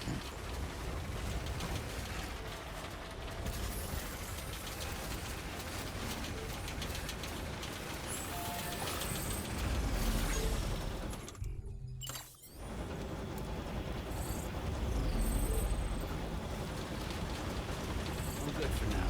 I'm good for now.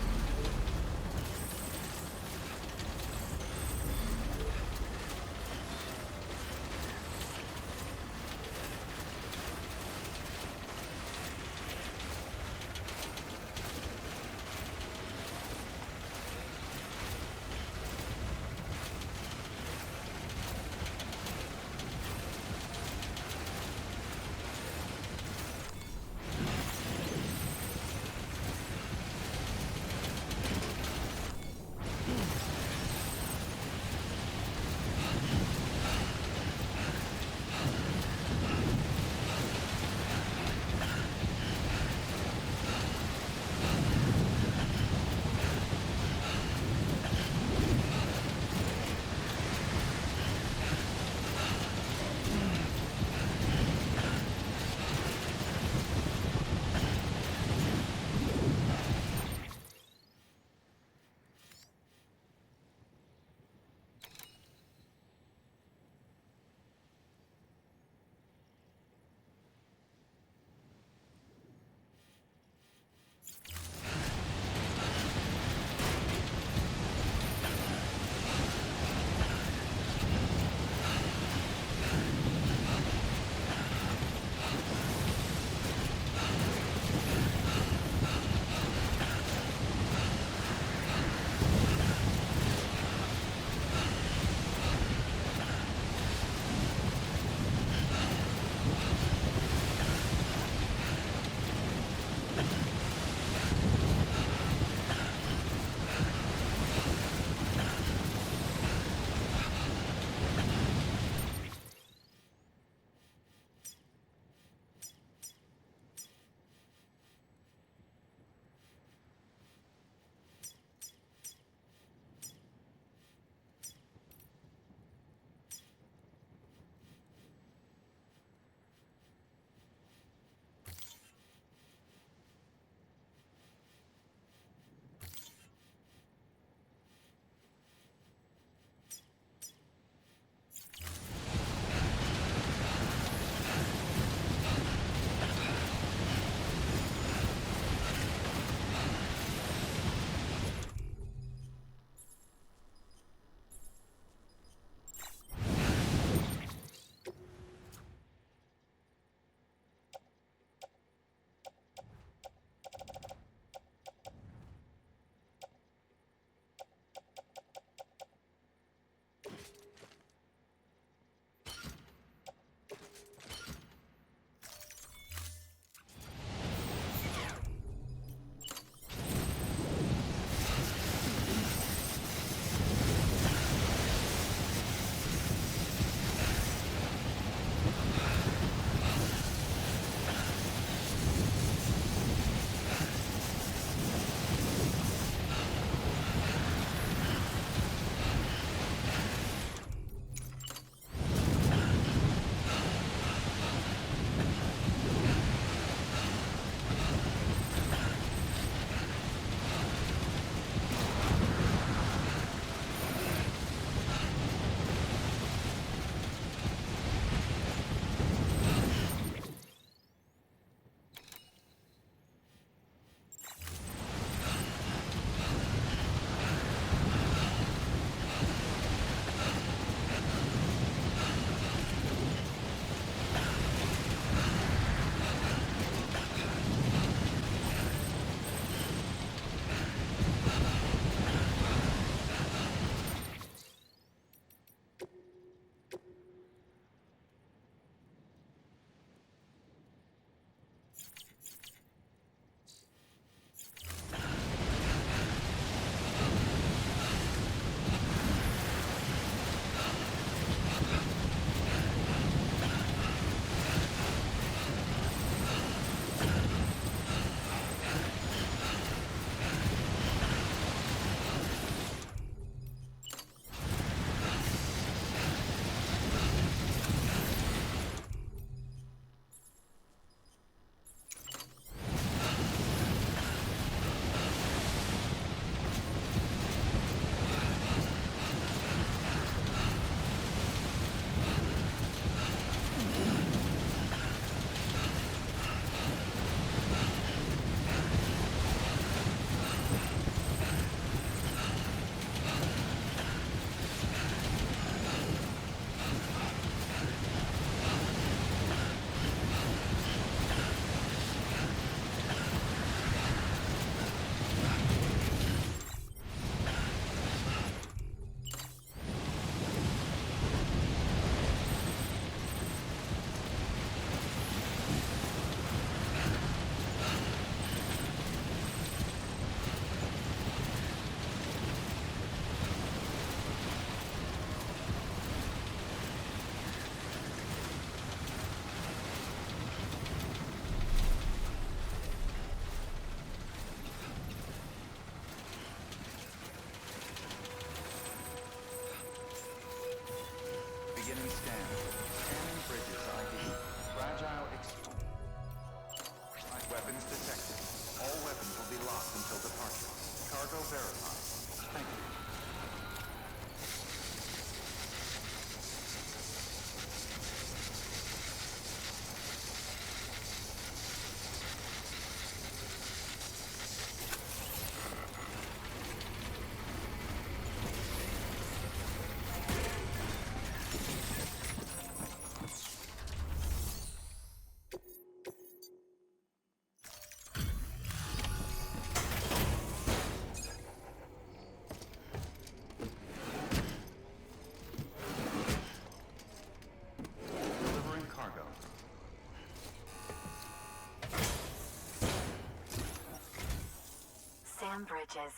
Sam Bridges.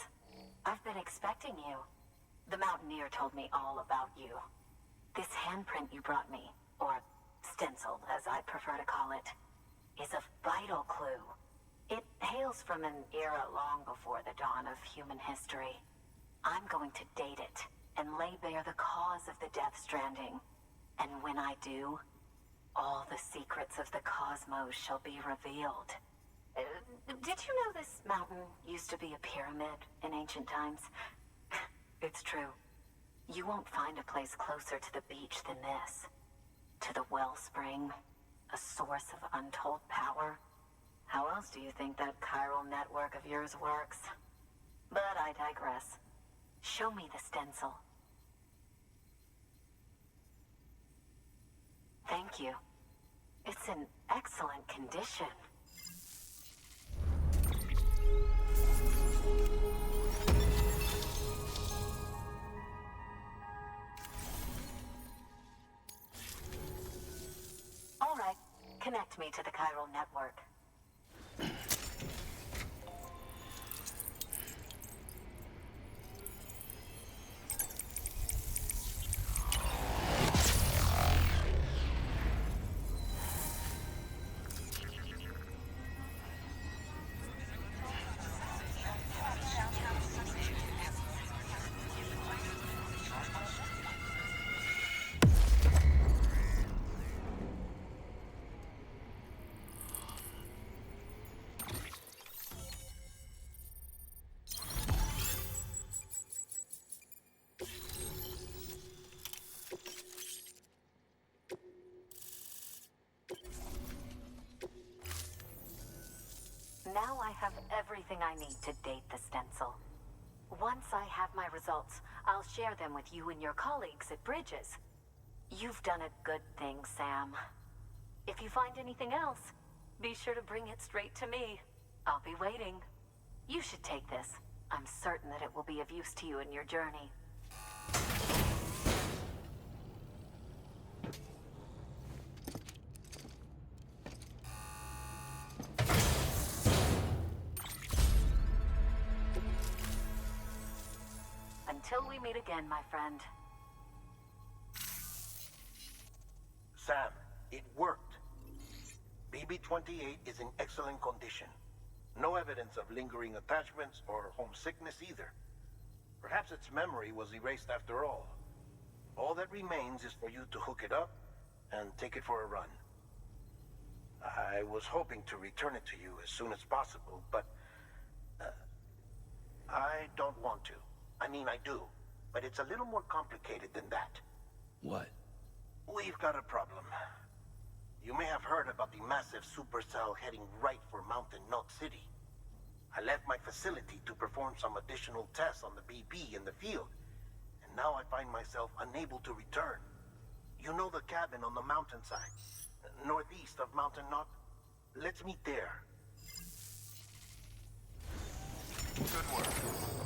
I've been expecting you. The Mountaineer told me all about you. This handprint you brought me, or stencil, as I prefer to call it, is a vital clue. It hails from an era long before the dawn of human history. I'm going to date it and lay bare the cause of the Death Stranding. And when I do, all the secrets of the cosmos shall be revealed. Did you know this mountain used to be a pyramid in ancient times? It's true. You won't find a place closer to the beach than this. To the wellspring, a source of untold power. How else do you think that chiral network of yours works? But I digress. Show me the stencil. Thank you. It's in excellent condition. All right, connect me to the chiral network. Now I have everything I need to date the stencil. Once I have my results, I'll share them with you and your colleagues at Bridges. You've done a good thing, Sam. If you find anything else, be sure to bring it straight to me. I'll be waiting. You should take this. I'm certain that it will be of use to you in your journey. Until we meet again, my friend. Sam, it worked. BB-28 is in excellent condition. No evidence of lingering attachments or homesickness either. Perhaps its memory was erased after all. All that remains is for you to hook it up and take it for a run. I was hoping to return it to you as soon as possible, but I don't want to. I mean, I do, but it's a little more complicated than that. What? We've got a problem. You may have heard about the massive supercell heading right for Mountain Knot City. I left my facility to perform some additional tests on the BB in the field, and now I find myself unable to return. You know the cabin on the mountainside, northeast of Mountain Knot? Let's meet there. Good work.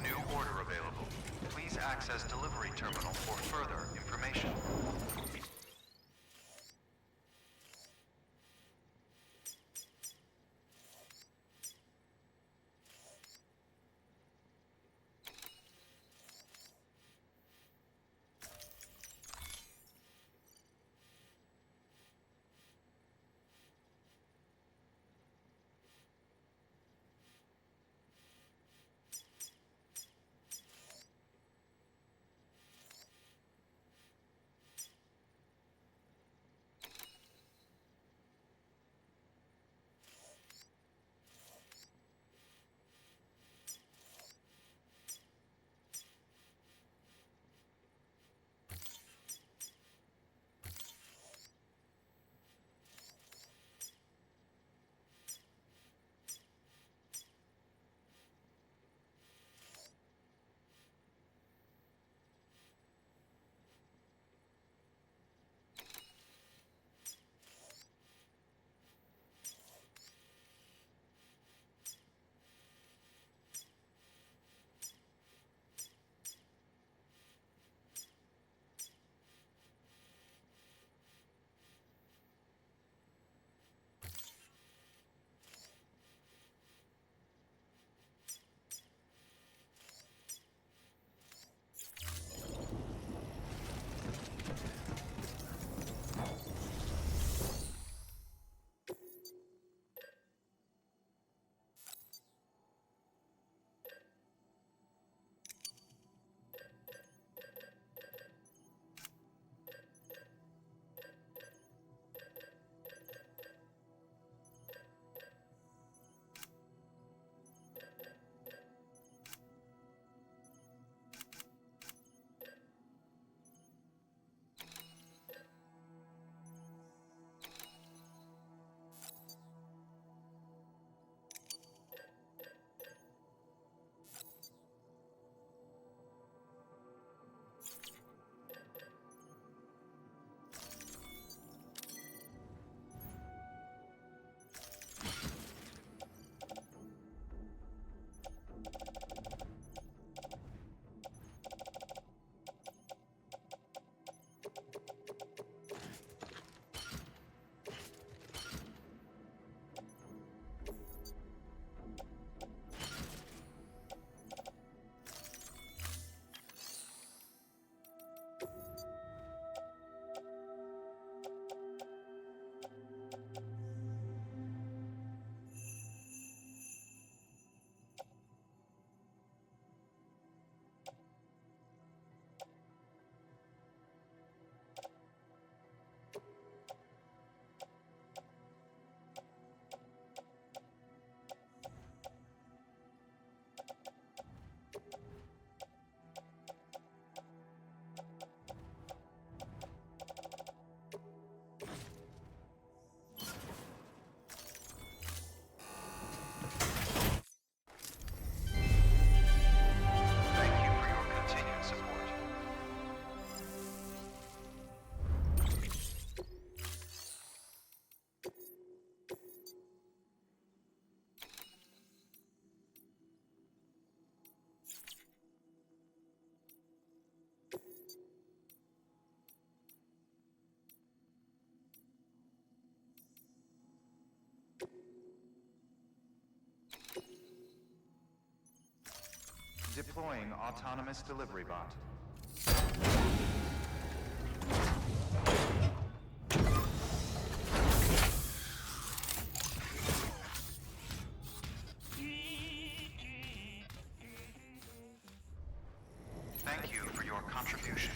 New order available. Please access delivery terminal for further information. Deploying autonomous delivery bot. Thank you for your contribution.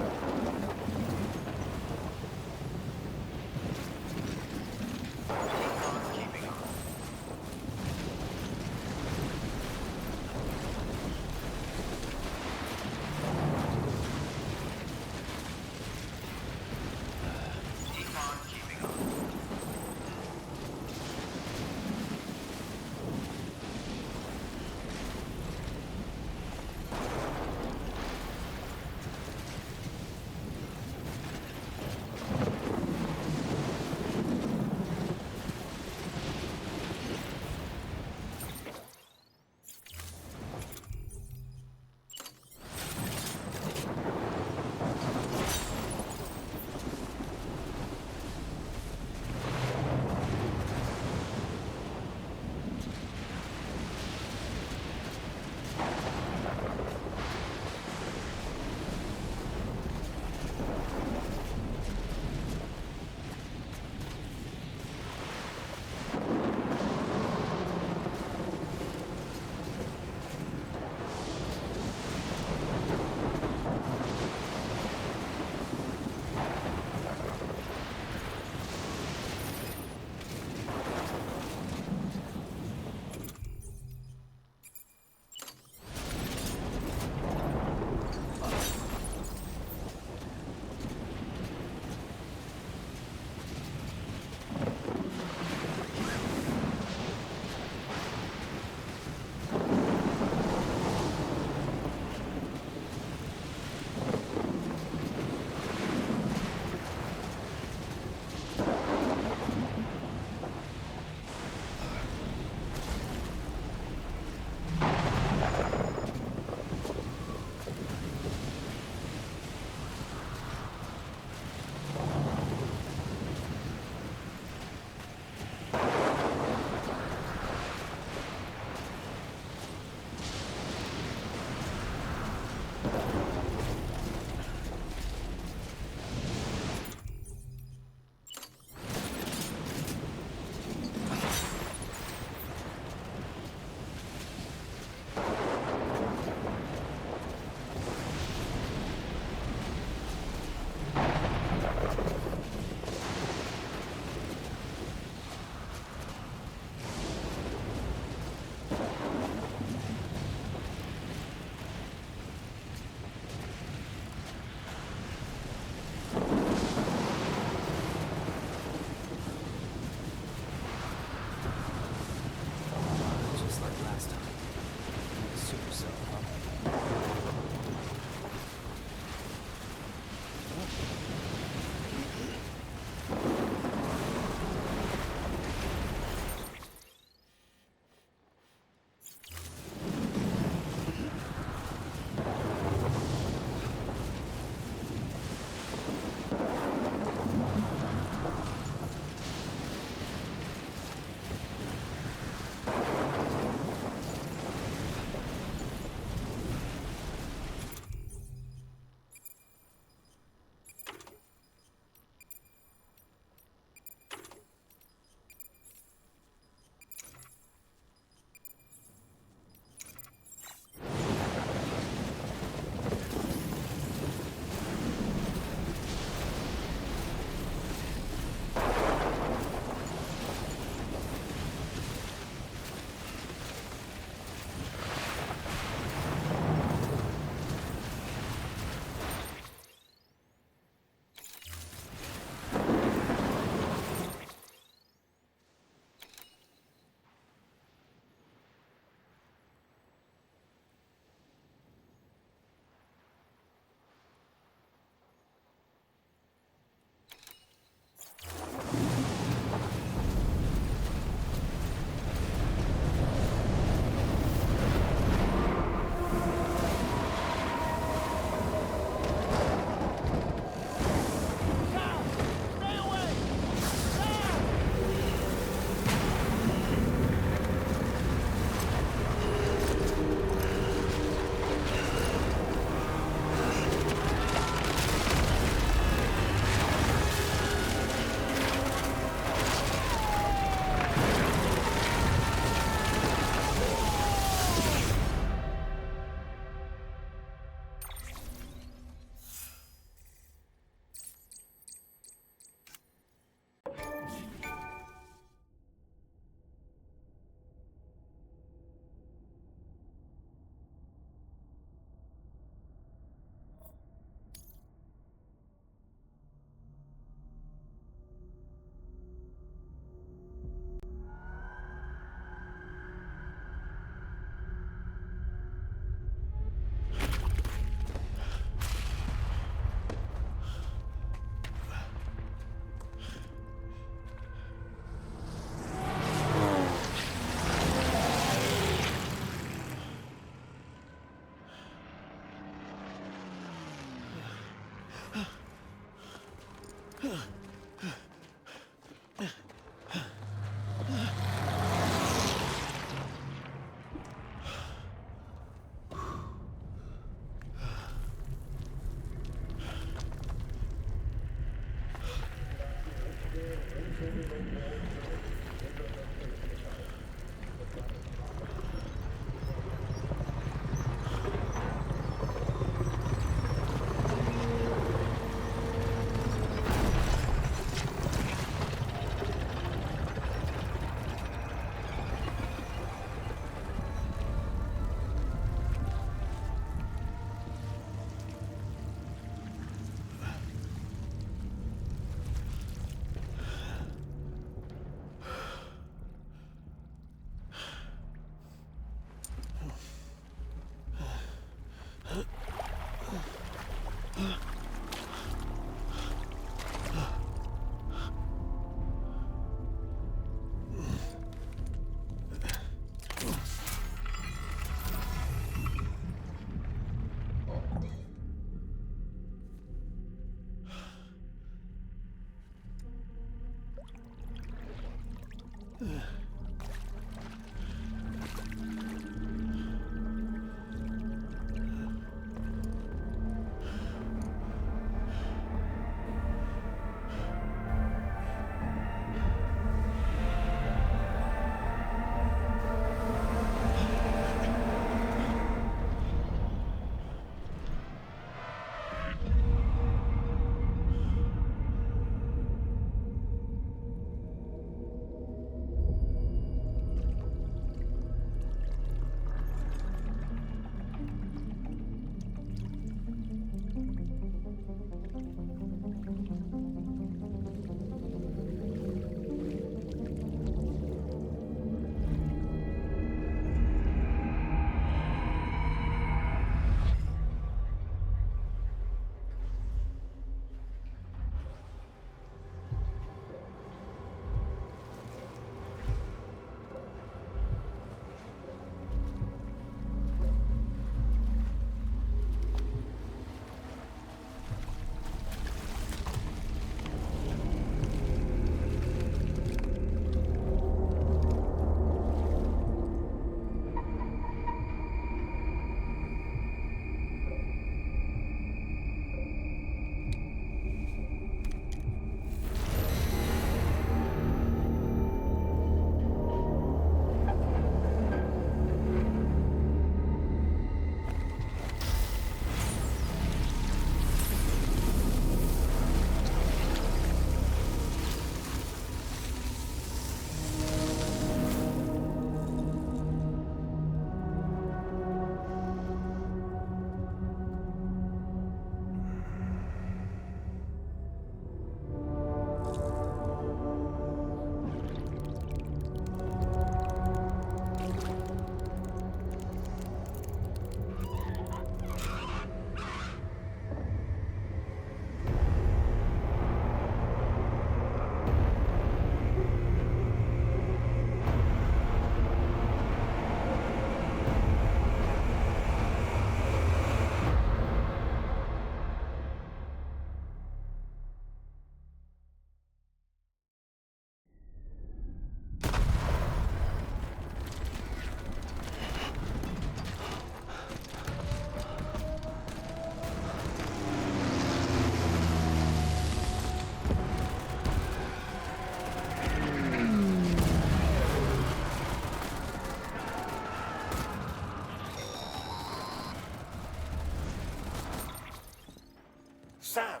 Sam!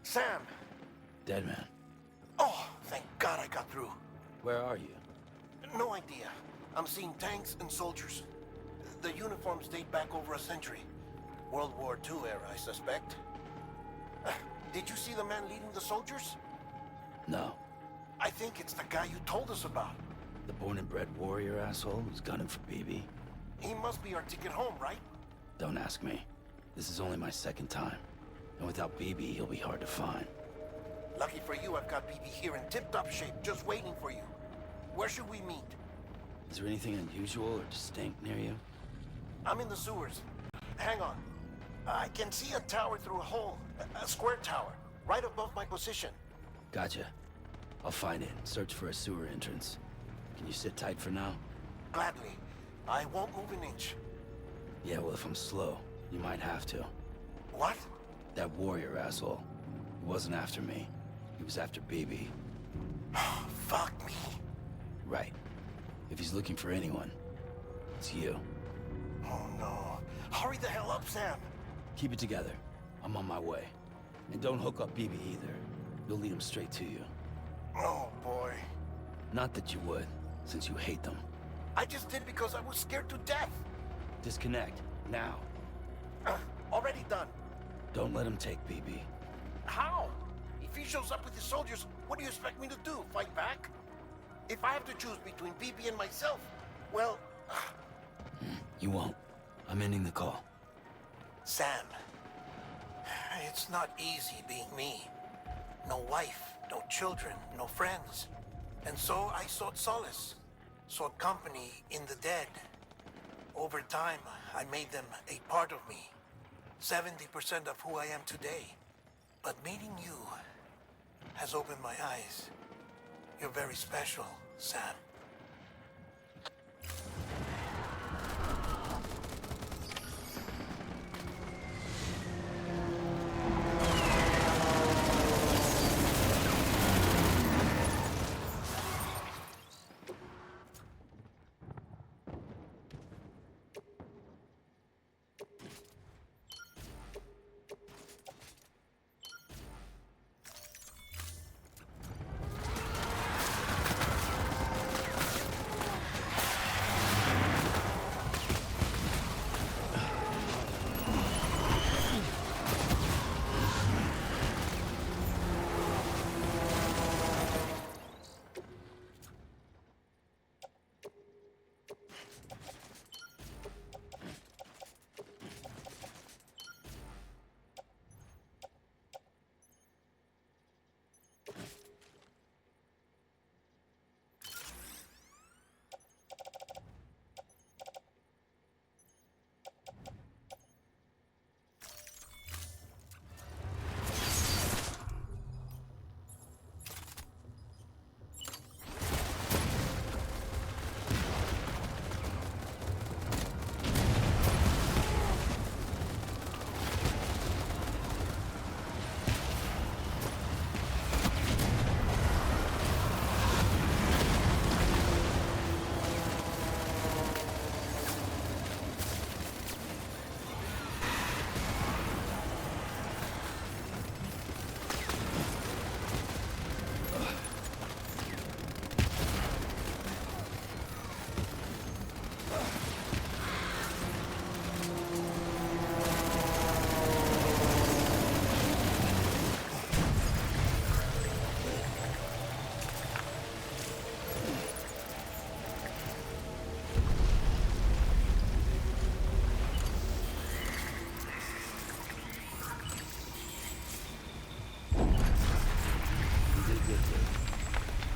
Sam! Dead man. Oh, thank God I got through. Where are you? No idea. I'm seeing tanks and soldiers. The uniforms date back over a century. World War II era, I suspect. Did you see the man leading the soldiers? No. I think it's the guy you told us about. The born and bred warrior asshole who's gunning for BB? He must be our ticket home, right? Don't ask me. This is only my second time. And without BB, he'll be hard to find. Lucky for you, I've got BB here in tip-top shape, just waiting for you. Where should we meet? Is there anything unusual or distinct near you? I'm in the sewers. Hang on. I can see a tower through a hole. A square tower, right above my position. Gotcha. I'll find it and search for a sewer entrance. Can you sit tight for now? Gladly. I won't move an inch. Yeah, well, if I'm slow, you might have to. What? That warrior asshole. He wasn't after me. He was after BB. Fuck me. Right. If he's looking for anyone, it's you. Oh no. Hurry the hell up, Sam. Keep it together. I'm on my way. And don't hook up BB either. You'll lead him straight to you. Oh boy. Not that you would, since you hate them. I just did because I was scared to death. Disconnect, now. Already done. Don't let him take BB. How? If he shows up with his soldiers, what do you expect me to do? Fight back? If I have to choose between BB and myself, well... You won't. I'm ending the call. Sam, it's not easy being me. No wife, no children, no friends. And so I sought solace, sought company in the dead. Over time, I made them a part of me. 70% of who I am today. But meeting you has opened my eyes. You're very special, Sam.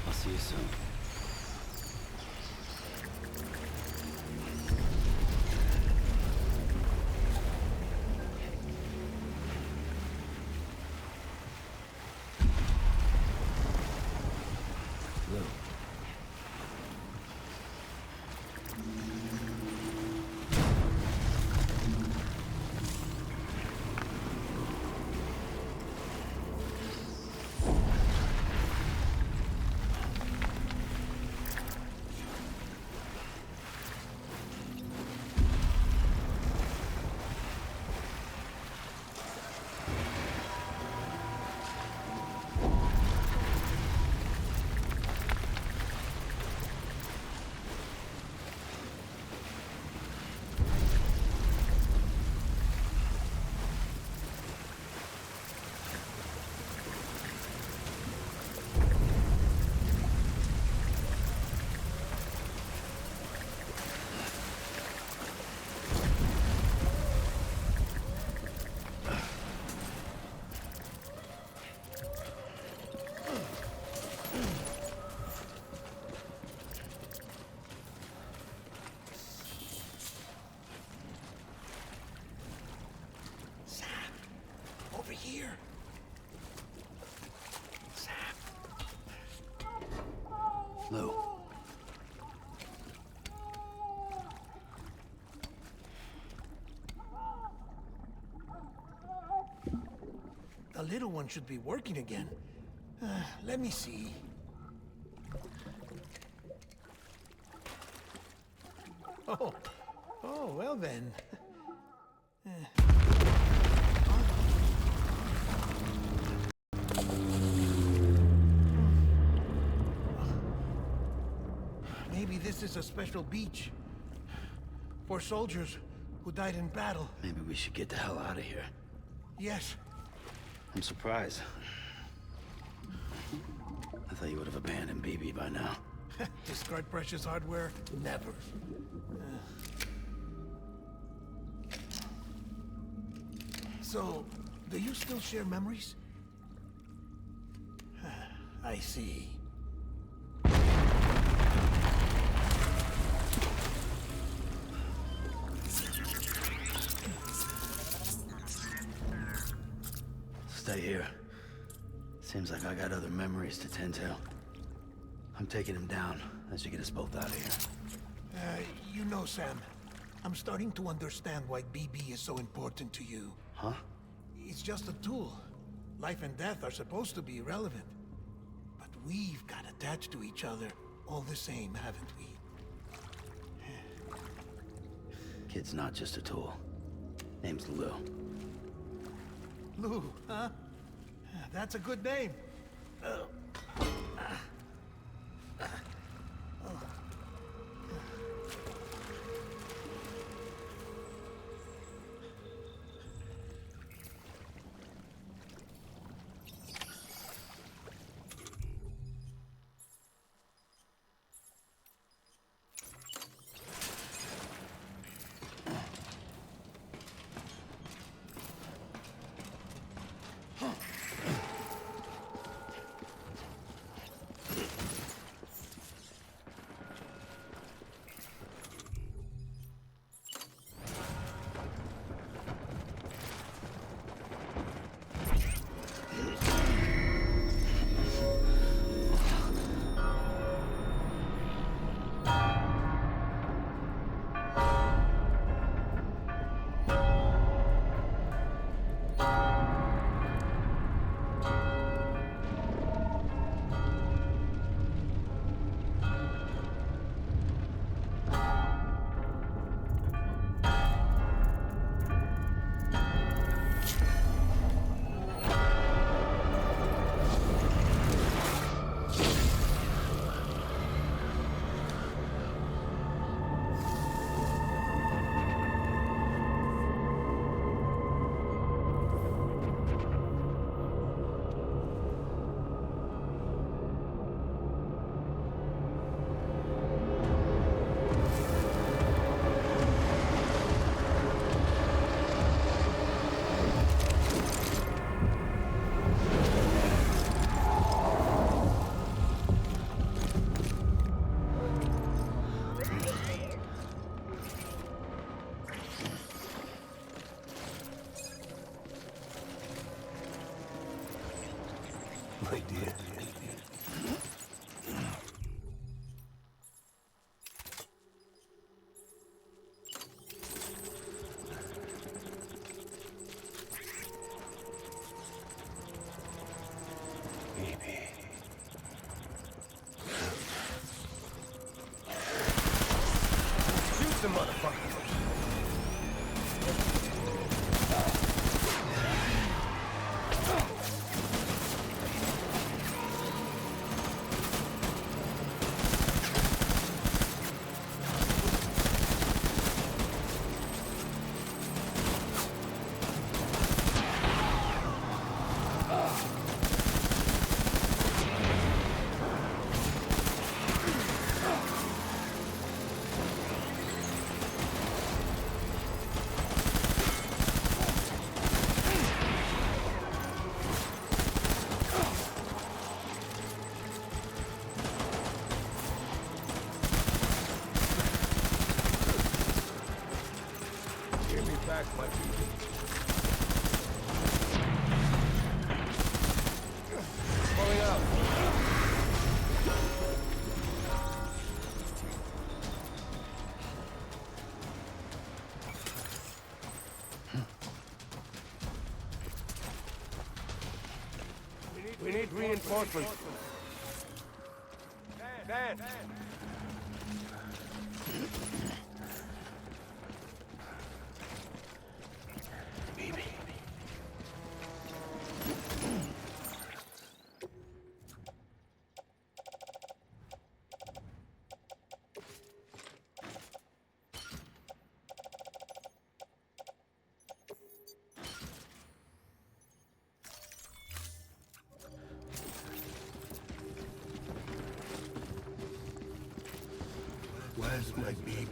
I'll see you soon. Lou. Over here. Lou. The little one should be working again. Let me see. Oh, well then. Maybe this is a special beach for soldiers who died in battle. Maybe we should get the hell out of here. Yes. I'm surprised. I thought you would have abandoned BB by now. Discard precious hardware? Never. So, do you still share memories? I see. Stay here. Seems like I got other memories to tend to. Huh. Maybe this is a special beach for soldiers who died in battle. Yes. Maybe we should get the hell out of here. I thought you would have abandoned BB by now. I thought you would have abandoned by now. Discard precious hardware? Never. So, do you still share memories? I'm taking him down. That should get us both out of here. You know, Sam, I'm starting to understand why BB is so important to you. Huh? It's just a tool. Life and death are supposed to be irrelevant. But we've got attached to each other all the same, haven't we? Kid's not just a tool. Name's Lou. Lou, huh? That's a good name. My dear. Baby. Shoot the motherfucker. Back, my people. Pulling out. We need reinforcements. Dan! Where's my baby?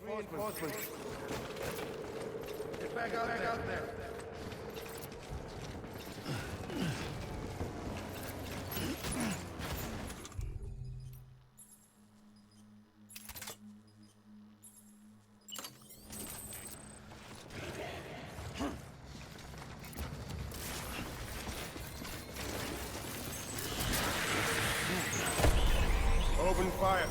reinforcements. Get back out there. Open fire.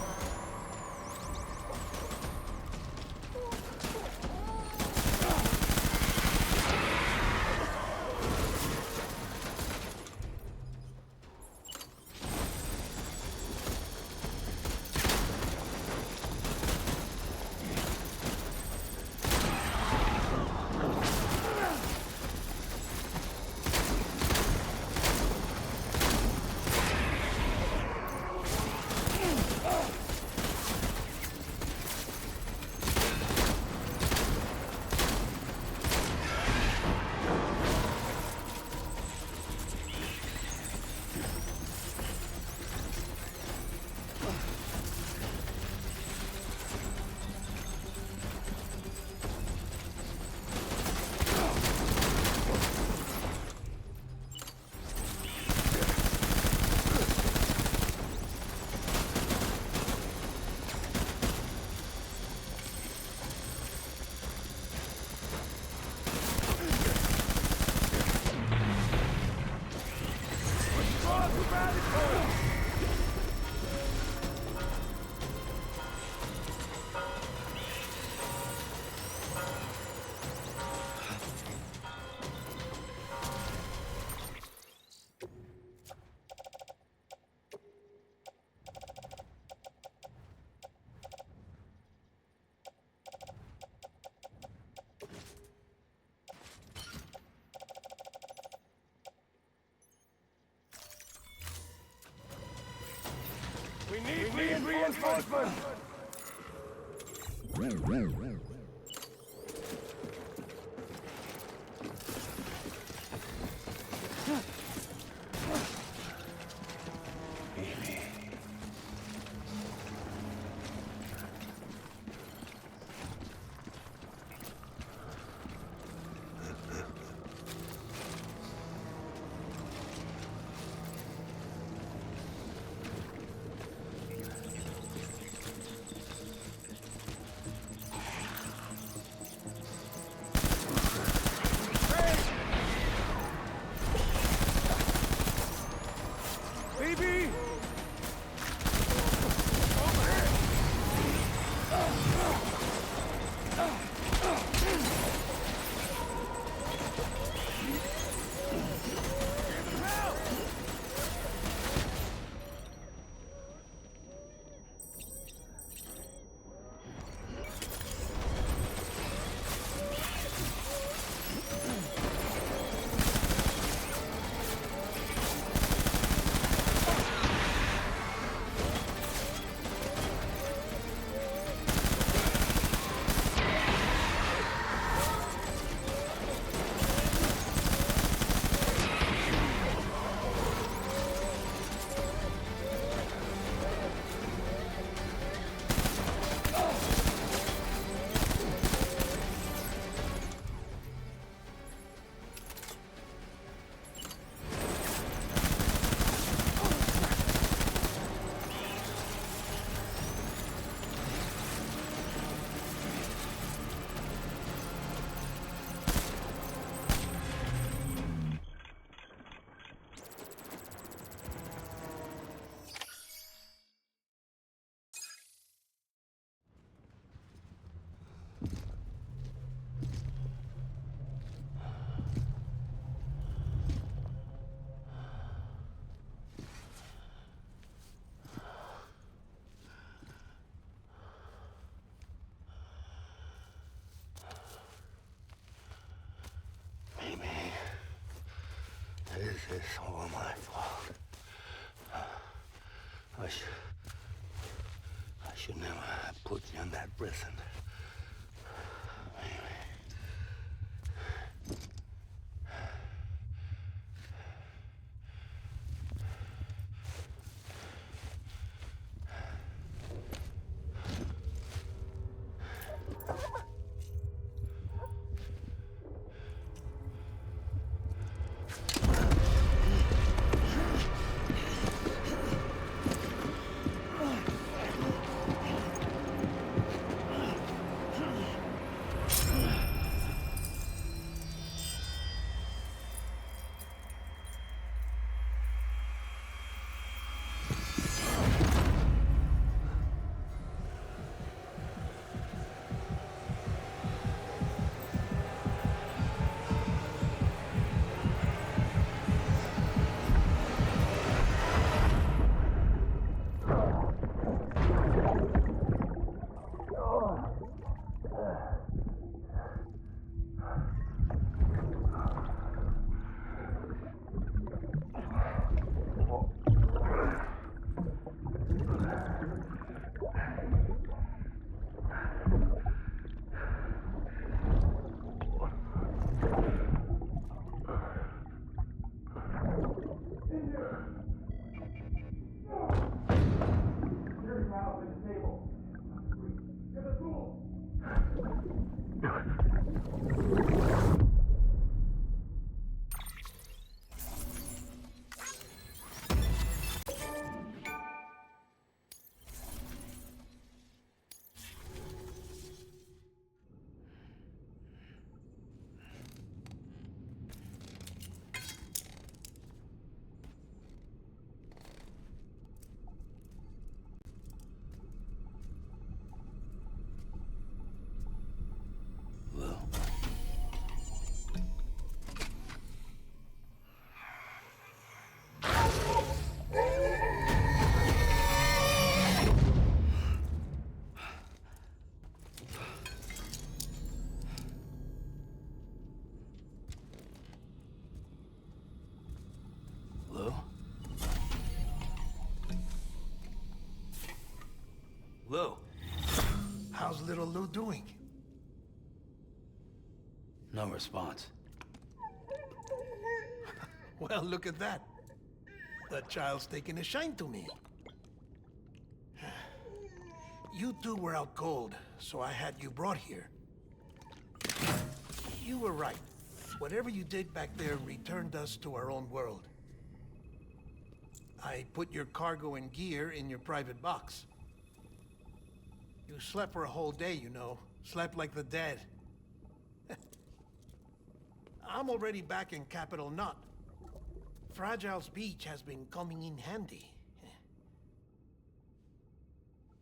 We need reinforcements! Baby! This is all my fault. I should never have put you in that prison. Lou. How's little Lou doing? No response. Well, look at that. The child's taking a shine to me. You two were out cold, so I had you brought here. You were right. Whatever you did back there returned us to our own world. I put your cargo and gear in your private box. You slept for a whole day, you know. Slept like the dead. I'm already back in Capital Knot. Fragile's beach has been coming in handy.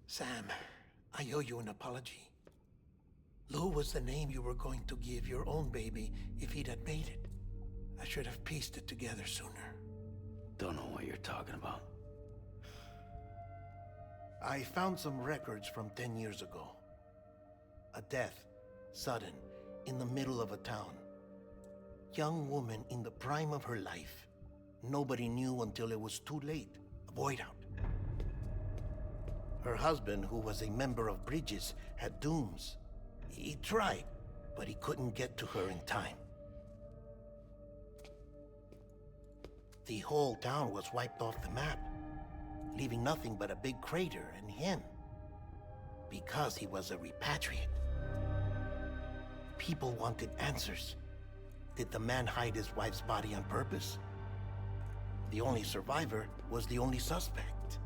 Sam, I owe you an apology. Lou was the name you were going to give your own baby if he'd had made it. I should have pieced it together sooner. Don't know what you're talking about. I found some records from 10 years ago. A death, sudden, in the middle of a town. Young woman in the prime of her life. Nobody knew until it was too late. A void out. Her husband, who was a member of Bridges, had dooms. He tried, but he couldn't get to her in time. The whole town was wiped off the map, leaving nothing but a big crater and him. Because he was a repatriate. People wanted answers. Did the man hide his wife's body on purpose? The only survivor was the only suspect.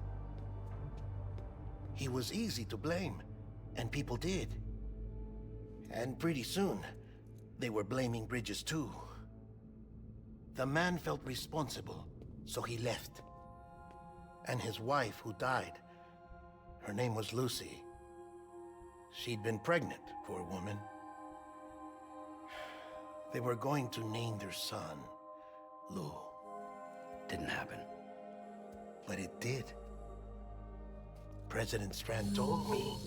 He was easy to blame, and people did. And pretty soon, they were blaming Bridges too. The man felt responsible, so he left. And his wife, who died, her name was Lucy. She'd been pregnant, poor woman. They were going to name their son Lou. Didn't happen. But it did. President Strand told me.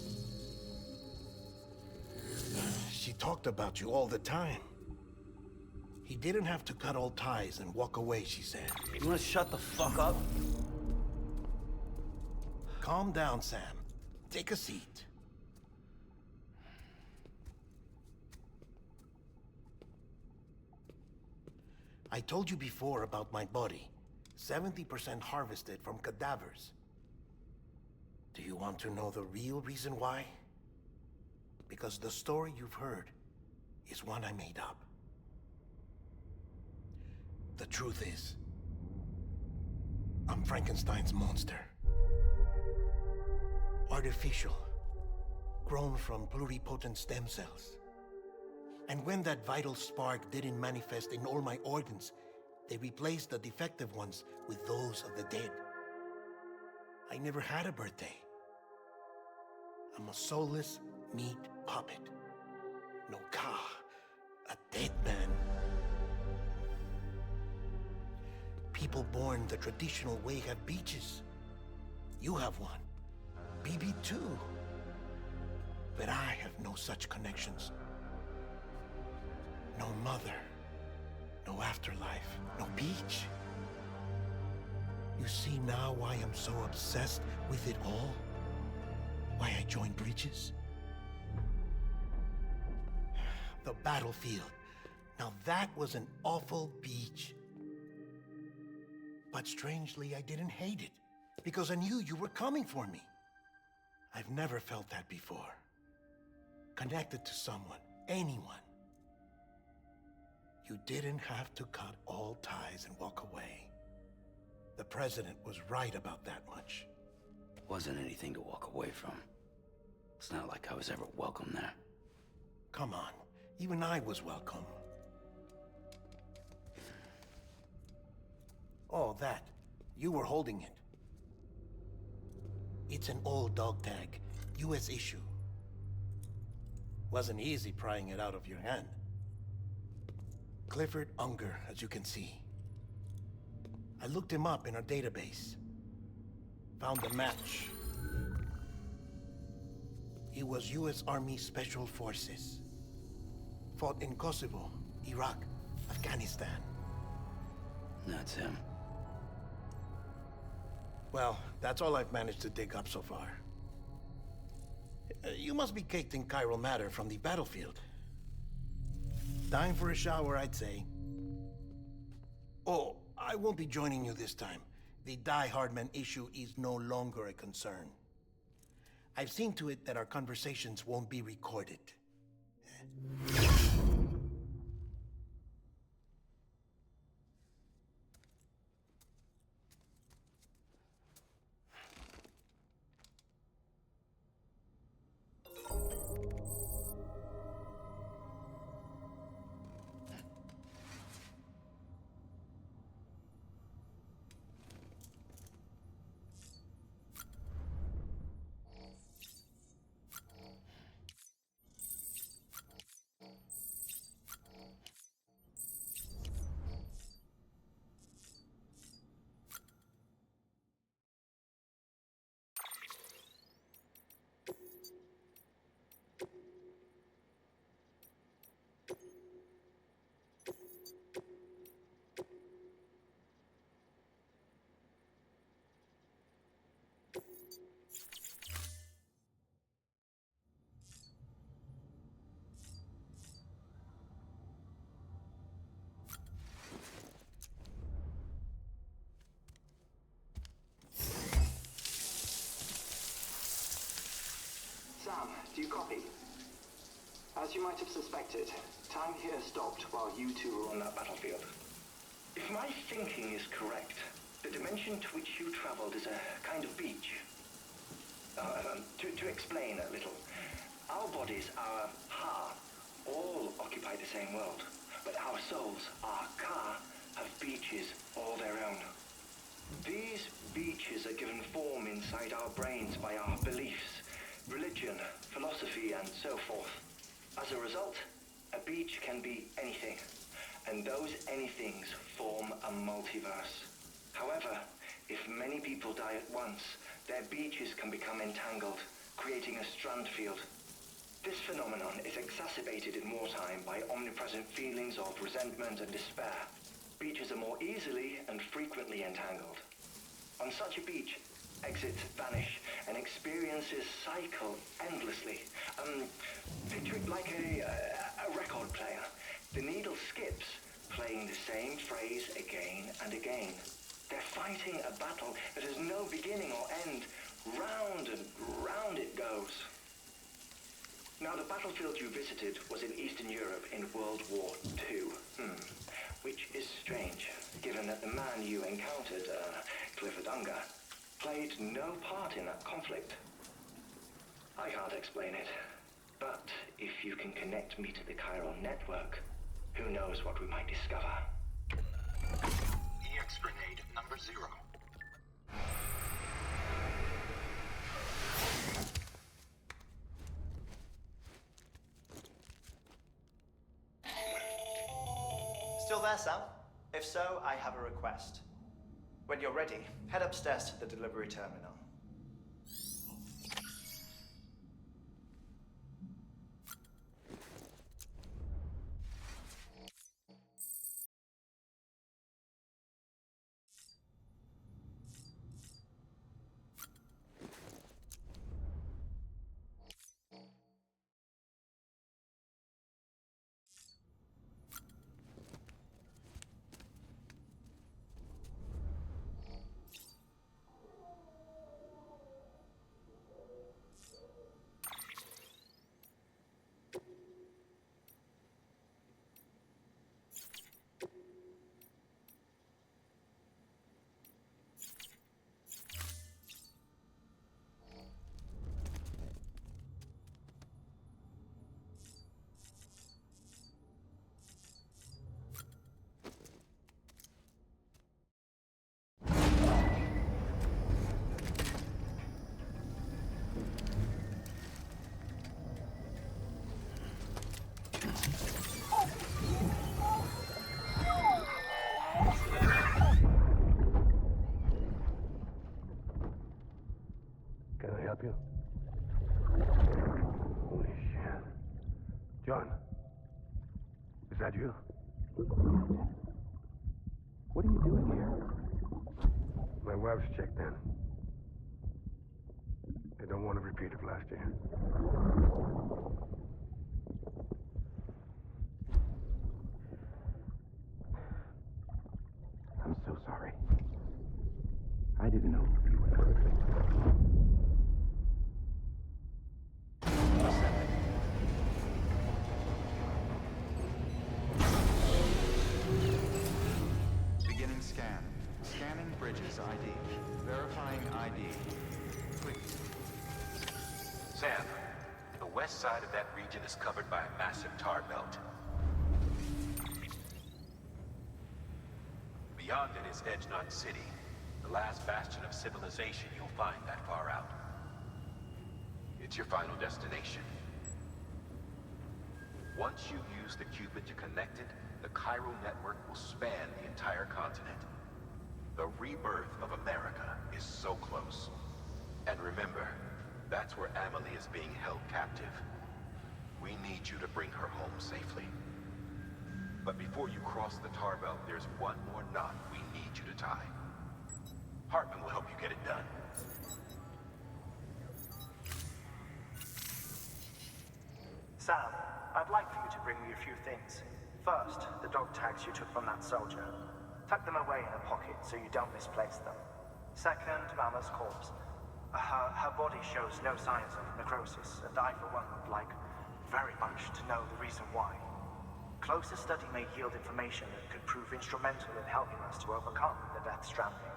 She talked about you all the time. He didn't have to cut all ties and walk away, she said. You wanna shut the fuck up? Calm down, Sam. Take a seat. I told you before about my body. 70% harvested from cadavers. Do you want to know the real reason why? Because the story you've heard is one I made up. The truth is, I'm Frankenstein's monster. Artificial, grown from pluripotent stem cells. And when that vital spark didn't manifest in all my organs, they replaced the defective ones with those of the dead. I never had a birthday. I'm a soulless meat puppet. No ka, a dead man. People born the traditional way have beaches. You have one. BB too. But I have no such connections. No mother. No afterlife. No beach. You see now why I'm so obsessed with it all? Why I joined Bridges? The battlefield. Now that was an awful beach. But strangely, I didn't hate it, because I knew you were coming for me. I've never felt that before. Connected to someone, anyone. You didn't have to cut all ties and walk away. The president was right about that much. Wasn't anything to walk away from. It's not like I was ever welcome there. Come on, even I was welcome. Oh, that. You were holding it. It's an old dog tag, US issue. Wasn't easy prying it out of your hand. Clifford Unger, as you can see. I looked him up in our database. Found a match. He was US Army Special Forces. Fought in Kosovo, Iraq, Afghanistan. That's him. Well, that's all I've managed to dig up so far. You must be caked in chiral matter from the battlefield. Time for a shower, I'd say. Oh, I won't be joining you this time. The Die Hardman issue is no longer a concern. I've seen to it that our conversations won't be recorded. Sam, do you copy? As you might have suspected, time here stopped while you two were on that battlefield. If my thinking is correct, the dimension to which you traveled is a kind of beach. To explain a little, our bodies, our ha, all occupy the same world, but our souls, our ka, have beaches all their own. These beaches are given form inside our brains by our beliefs, religion, philosophy, and so forth. As a result, a beach can be anything, and those anythings form a multiverse. However, if many people die at once, their beaches can become entangled, creating a strand field. This phenomenon is exacerbated in wartime by omnipresent feelings of resentment and despair. Beaches are more easily and frequently entangled. On such a beach, exits vanish and experiences cycle endlessly. Picture it like a record player. The needle skips, playing the same phrase again and again. They're fighting a battle that has no beginning or end. Round and round it goes. Now, the battlefield you visited was in Eastern Europe in World War II. Which is strange, given that the man you encountered, Clifford Unger, played no part in that conflict. I can't explain it, but if you can connect me to the chiral network, who knows what we might discover. EX grenade number 0. Still there, Sam? If so, I have a request. When you're ready, head upstairs to the delivery terminal. Can I help you? Holy shit. John, is that you? What are you doing here? My wife's checked in. And don't want to repeat of last year. I'm so sorry. I didn't know you were perfect. Beginning scan. Scanning bridges ID. Verifying ID. Please. Sam, the west side of that region is covered by a massive tar belt. Beyond it is Edgenot City, the last bastion of civilization you'll find that far out. It's your final destination. Once you use the Cupid to connect it, the chiral network will span the entire continent. The rebirth of America is so close. And remember, that's where Amelie is being held captive. We need you to bring her home safely. But before you cross the tar belt, there's one more knot we need you to tie. Hartman will help you get it done. Sam, I'd like for you to bring me a few things. First, the dog tags you took from that soldier. Tuck them away in a pocket so you don't misplace them. Second, Mama's corpse. Her body shows no signs of necrosis, and I, for one, would like very much to know the reason why. Closer study may yield information that could prove instrumental in helping us to overcome the Death Stranding.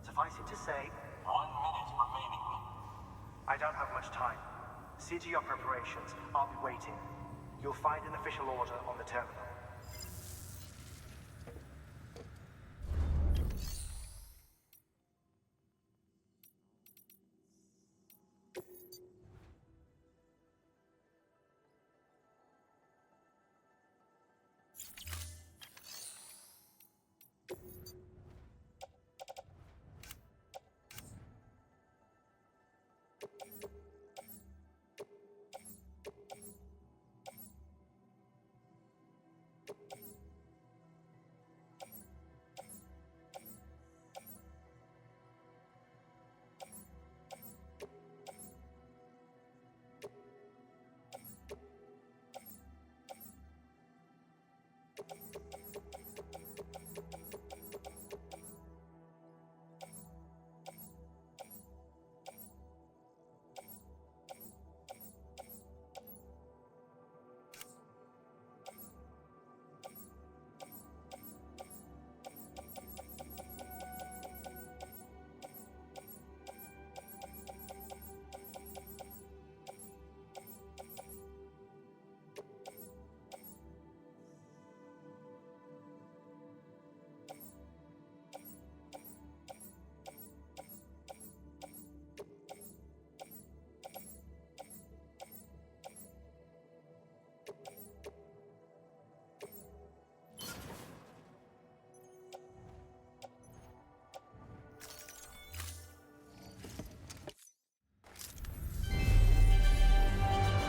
Suffice it to say, 1 minute remaining. I don't have much time. See to your preparations. I'll be waiting. You'll find an official order on the terminal.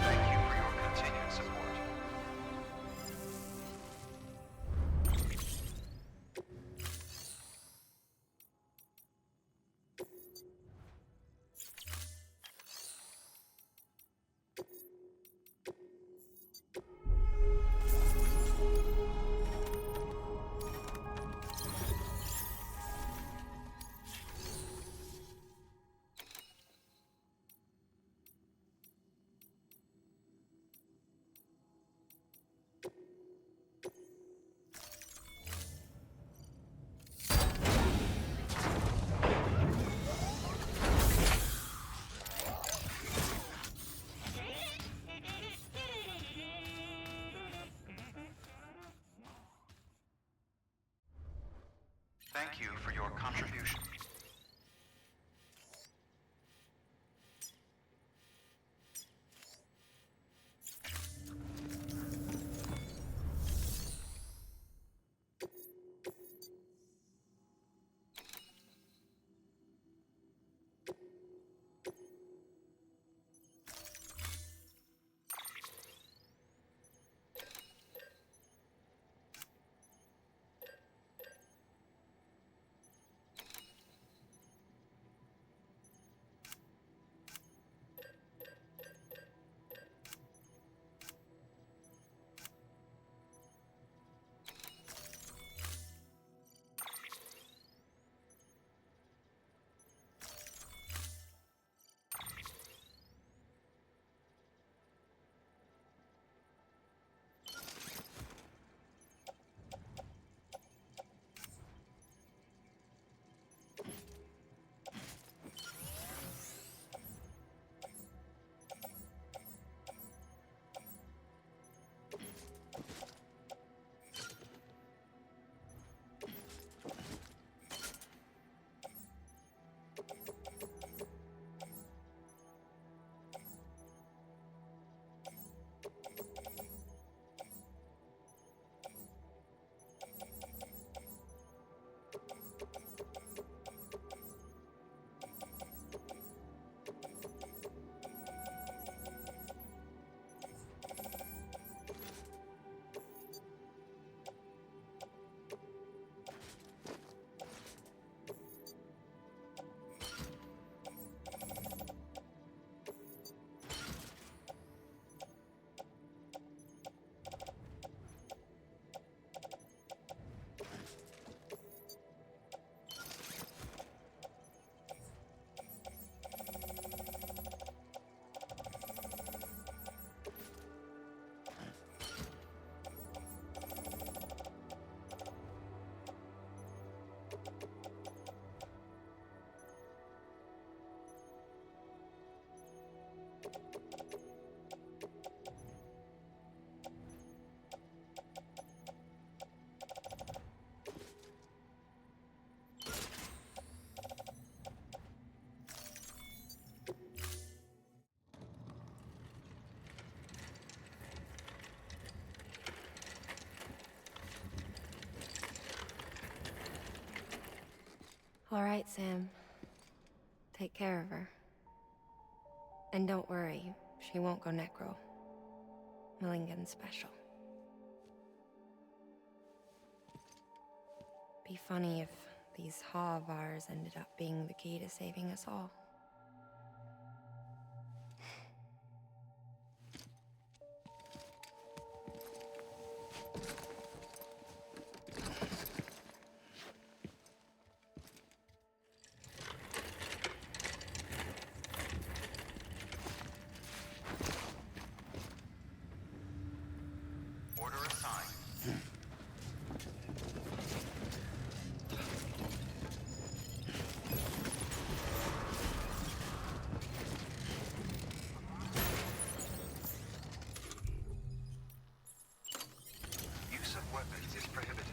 Thank you for your continued support. Thank you for your contribution. All right, Sam. Take care of her. And don't worry, she won't go necro. Millingan's special. Be funny if these Ha of ours ended up being the key to saving us all. Order assigned. Use of weapons is prohibited.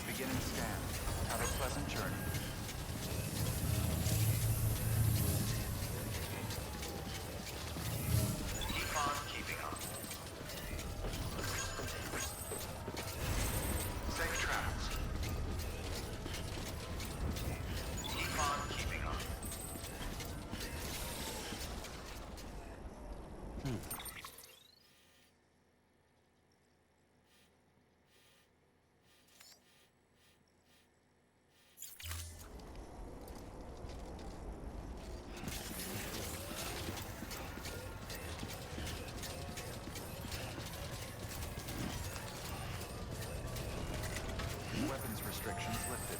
Beginning scan. Have a pleasant journey. Keep on keeping on. Safe travels. Keep on keeping on. Weapons restrictions lifted.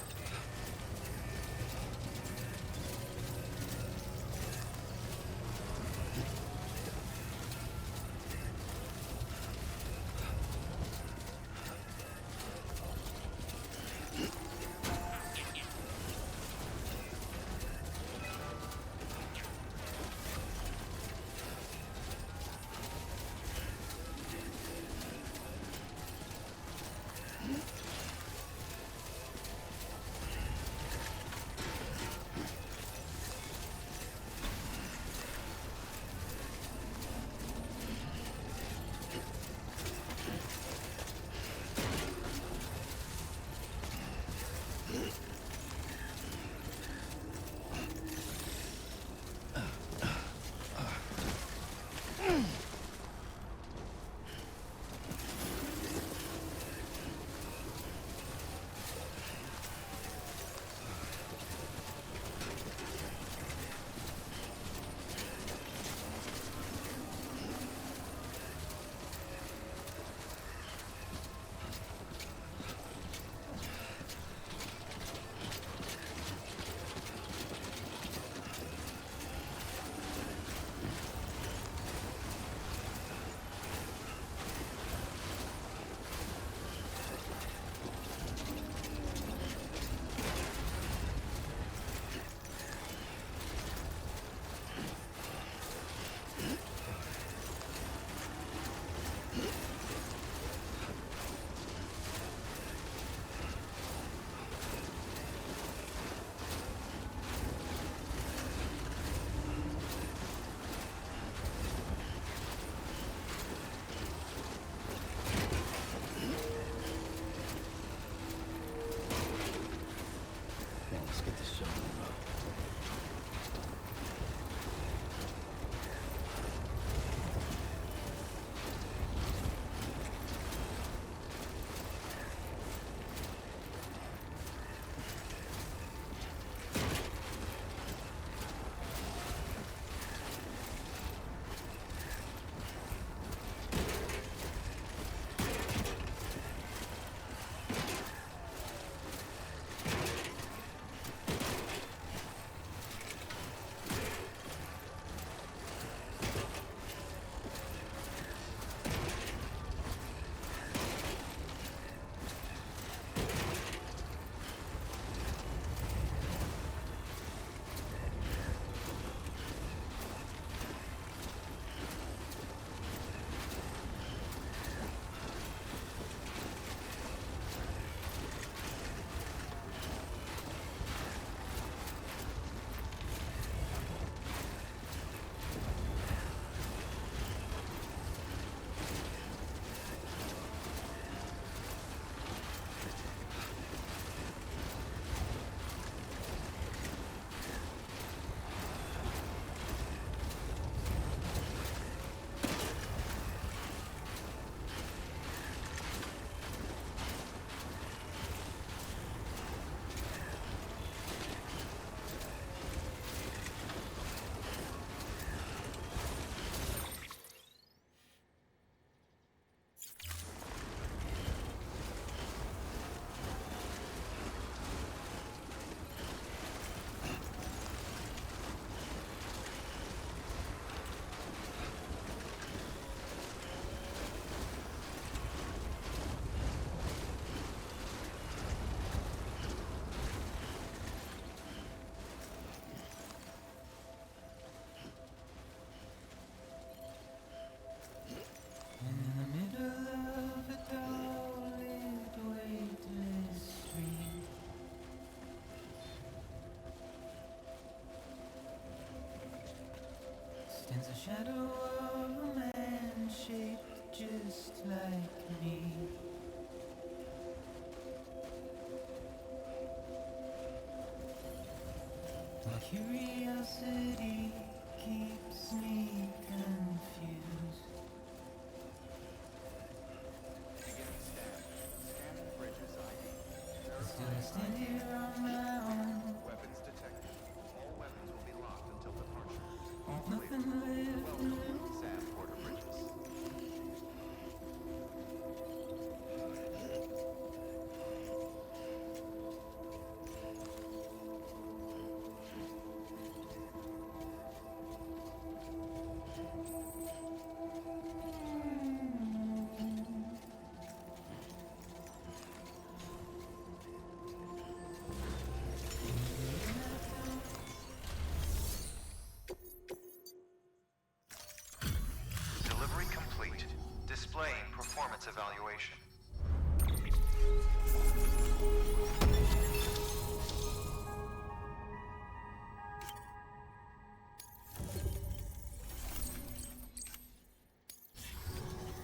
displaying performance evaluation.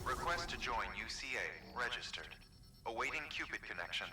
Request to join UCA. Registered. Awaiting Cupid connection.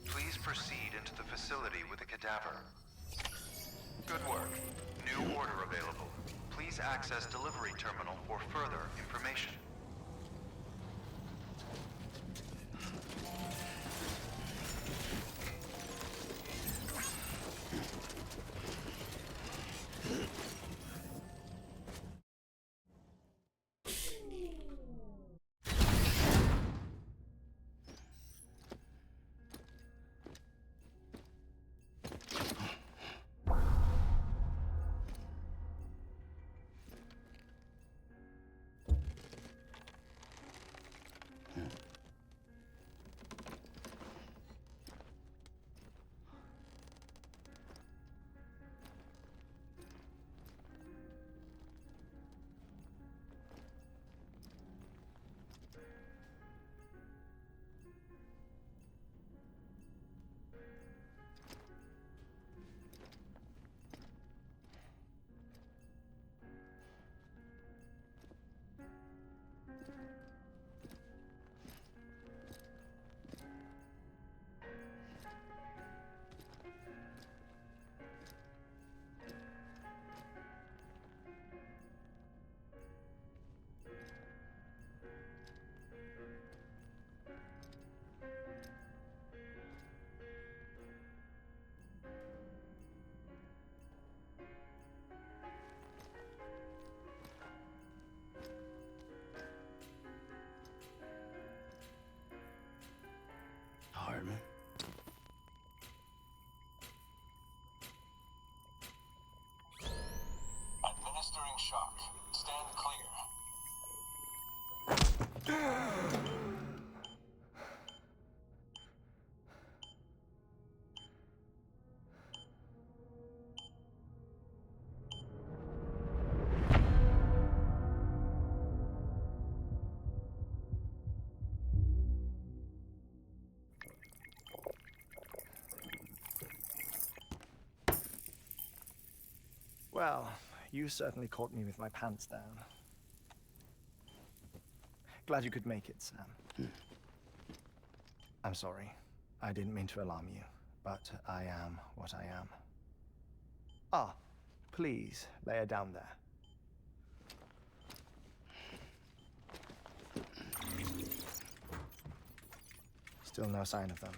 Please proceed into the facility with a cadaver. Good work. New order available. Please access delivery terminal for further information. Hardman. Administering shock. Stand clear. Well, you certainly caught me with my pants down. Glad you could make it, Sam. I'm sorry. I didn't mean to alarm you, but I am what I am. Ah, please, lay her down there. Still no sign of them.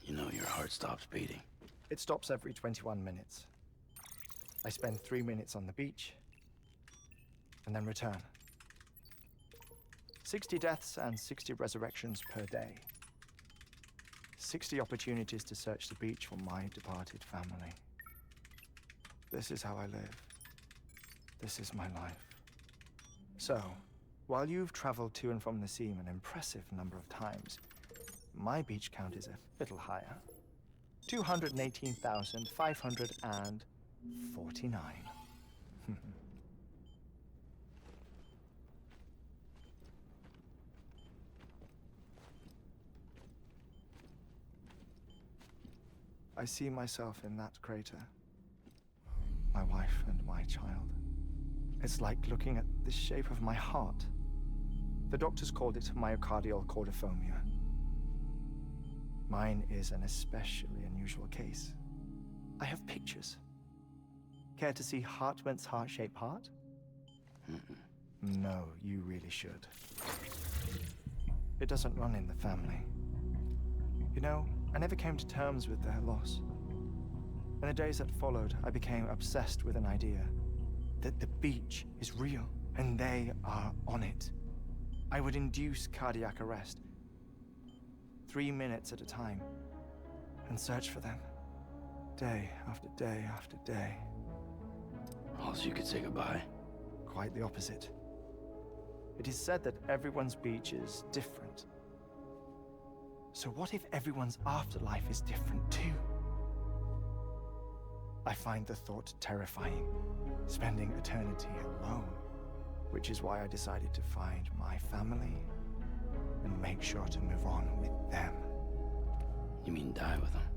You know your heart stops beating. It stops every 21 minutes. I spend 3 minutes on the beach, and then return. 60 deaths and 60 resurrections per day. 60 opportunities to search the beach for my departed family. This is how I live. This is my life. So, while you've traveled to and from the seam an impressive number of times, my beach count is a little higher. 218,549. I see myself in that crater. My wife and my child. It's like looking at the shape of my heart. The doctors called it myocardial cordiformia. Mine is an especially unusual case. I have pictures. Care to see Hartman's heart-shaped heart? No, you really should. It doesn't run in the family. You know, I never came to terms with their loss. In the days that followed, I became obsessed with an idea that the beach is real and they are on it. I would induce cardiac arrest, 3 minutes at a time, and search for them, day after day after day. Oh, so you could say goodbye? Quite the opposite. It is said that everyone's beach is different. So what if everyone's afterlife is different too? I find the thought terrifying, spending eternity alone, which is why I decided to find my family and make sure to move on with them. You mean die with them?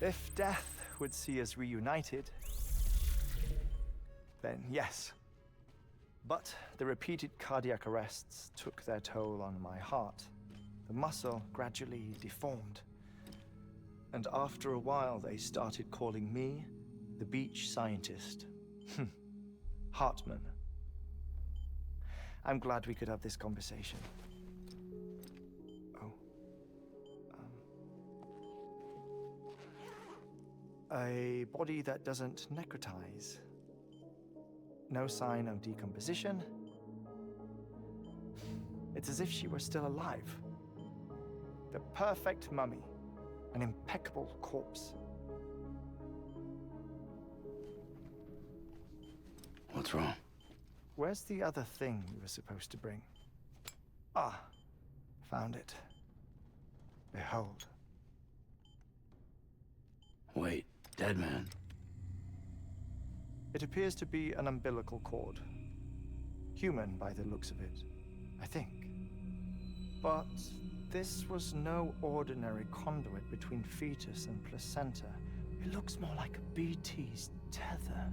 If death would see us reunited, then yes. But the repeated cardiac arrests took their toll on my heart. The muscle gradually deformed. And after a while, they started calling me the beach scientist. Hartman. I'm glad we could have this conversation. Oh. A body that doesn't necrotize. No sign of decomposition. It's as if she were still alive. The perfect mummy. An impeccable corpse. What's wrong? Where's the other thing you were supposed to bring? Ah, found it. Behold. Wait, dead man. It appears to be an umbilical cord. Human by the looks of it, I think. But this was no ordinary conduit between fetus and placenta. It looks more like a BT's tether.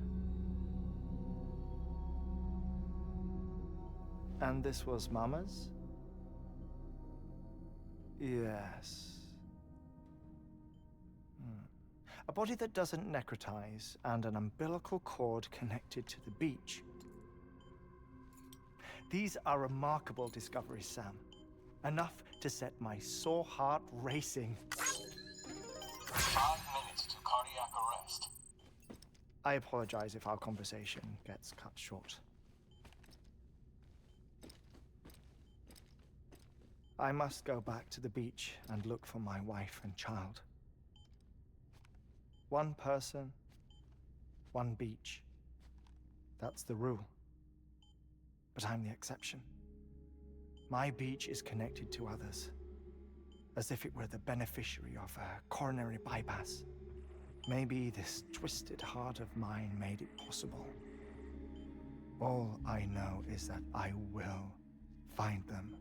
And this was Mama's? Yes. A body that doesn't necrotize and an umbilical cord connected to the beach. These are remarkable discoveries, Sam. Enough to set my sore heart racing. 5 minutes to cardiac arrest. I apologize if our conversation gets cut short. I must go back to the beach and look for my wife and child. One person, one beach. That's the rule. But I'm the exception. My beach is connected to others, as if it were the beneficiary of a coronary bypass. Maybe this twisted heart of mine made it possible. All I know is that I will find them.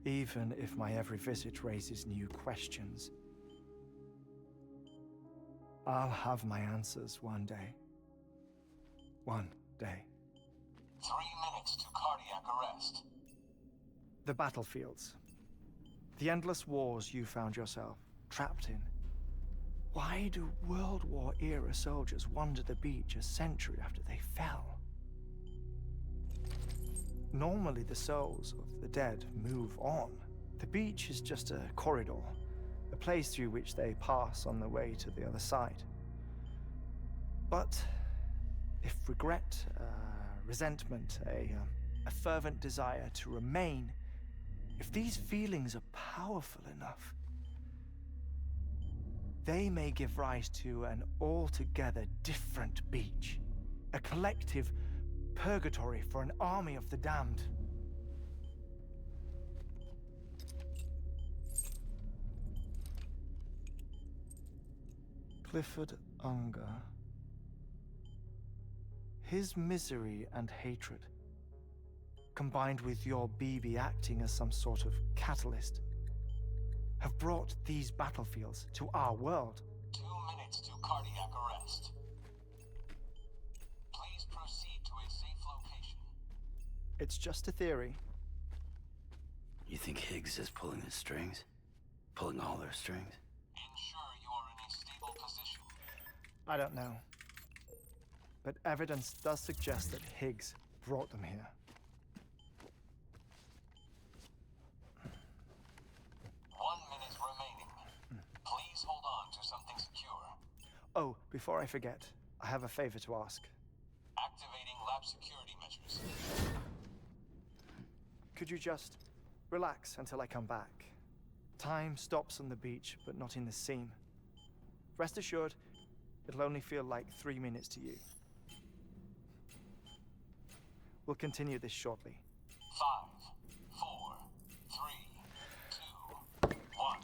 Even if my every visit raises new questions, I'll have my answers one day. One day. 3 minutes to cardiac arrest. The battlefields. The endless wars you found yourself trapped in. Why do World War era soldiers wander the beach a century after they fell? Normally the souls of the dead move on. The beach is just a corridor, a place through which they pass on the way to the other side. But if regret, resentment, a fervent desire to remain, if these feelings are powerful enough, they may give rise to an altogether different beach, a collective purgatory for an army of the damned. Clifford Unger. His misery and hatred, combined with your BB acting as some sort of catalyst, have brought these battlefields to our world. 2 minutes to cardiac arrest. Please proceed to a safe location. It's just a theory. You think Higgs is pulling the strings? Pulling all their strings? Ensure you are in a stable position. I don't know. but evidence does suggest that Higgs brought them here. 1 minute remaining. Please hold on to something secure. Oh, before I forget, I have a favor to ask. Activating lab security measures. Could you just relax until I come back? Time stops on the beach, but not in the scene. Rest assured, it'll only feel like 3 minutes to you. We'll continue this shortly. 5, 4, 3, 2, 1.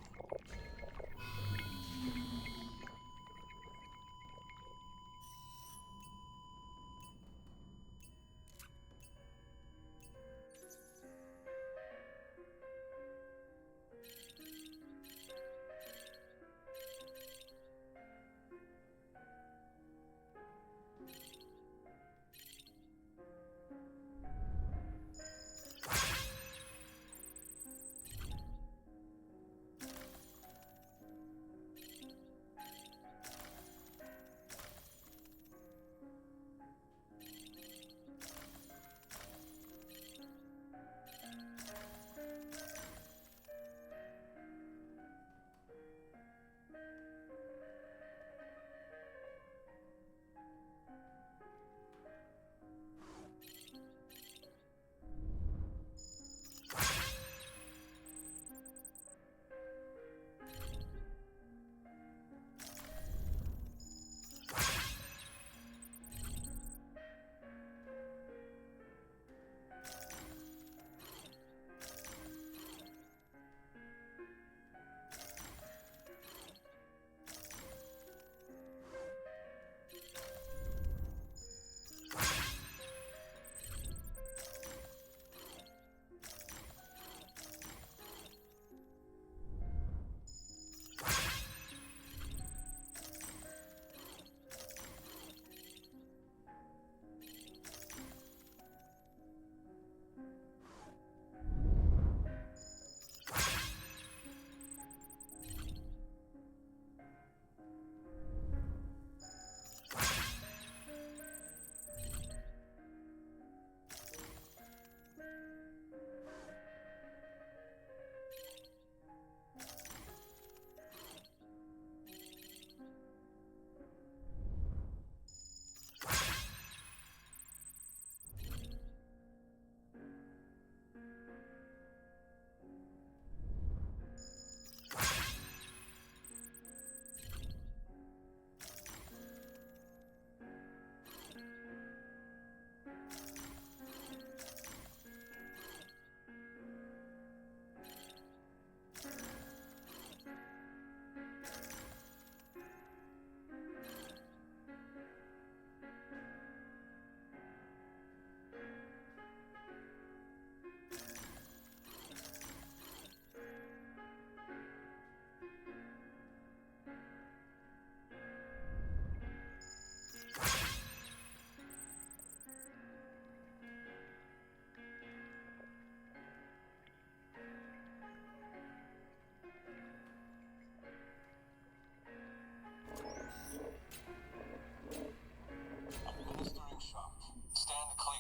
Administering shock. Stand clear.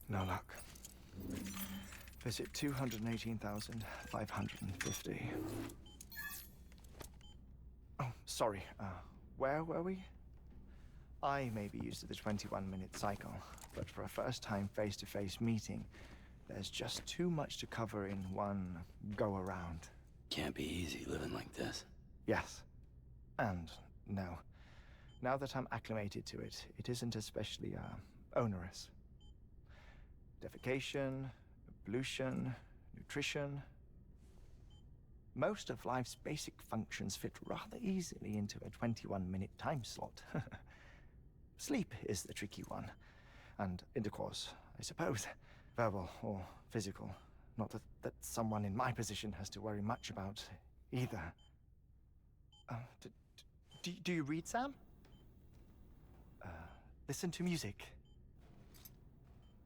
No luck. Visit 218,550. Oh, sorry. Where were we? I may be used to the 21-minute cycle, but for a first-time face-to-face meeting, there's just too much to cover in one go-around. Can't be easy living like this. Yes. And no. Now that I'm acclimated to it, it isn't especially, onerous. Defecation, pollution, nutrition. Most of life's basic functions fit rather easily into a 21-minute time slot. Sleep is the tricky one. And intercourse, I suppose. Verbal or physical. Not that someone in my position has to worry much about either. Do you read, Sam? Listen to music.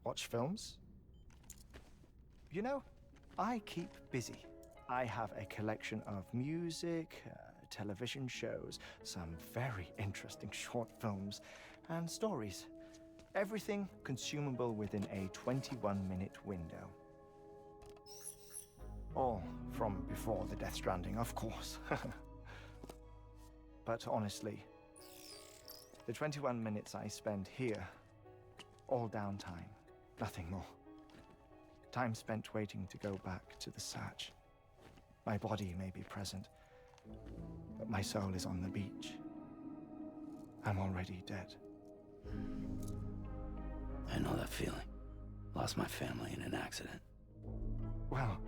Watch films? You know, I keep busy. I have a collection of music, television shows, some very interesting short films, and stories. Everything consumable within a 21-minute window. All from before the Death Stranding, of course. But honestly, the 21 minutes I spend here, all downtime, nothing more. Time spent waiting to go back to the search. My body may be present, but my soul is on the beach. I'm already dead. I know that feeling. Lost my family in an accident. Well,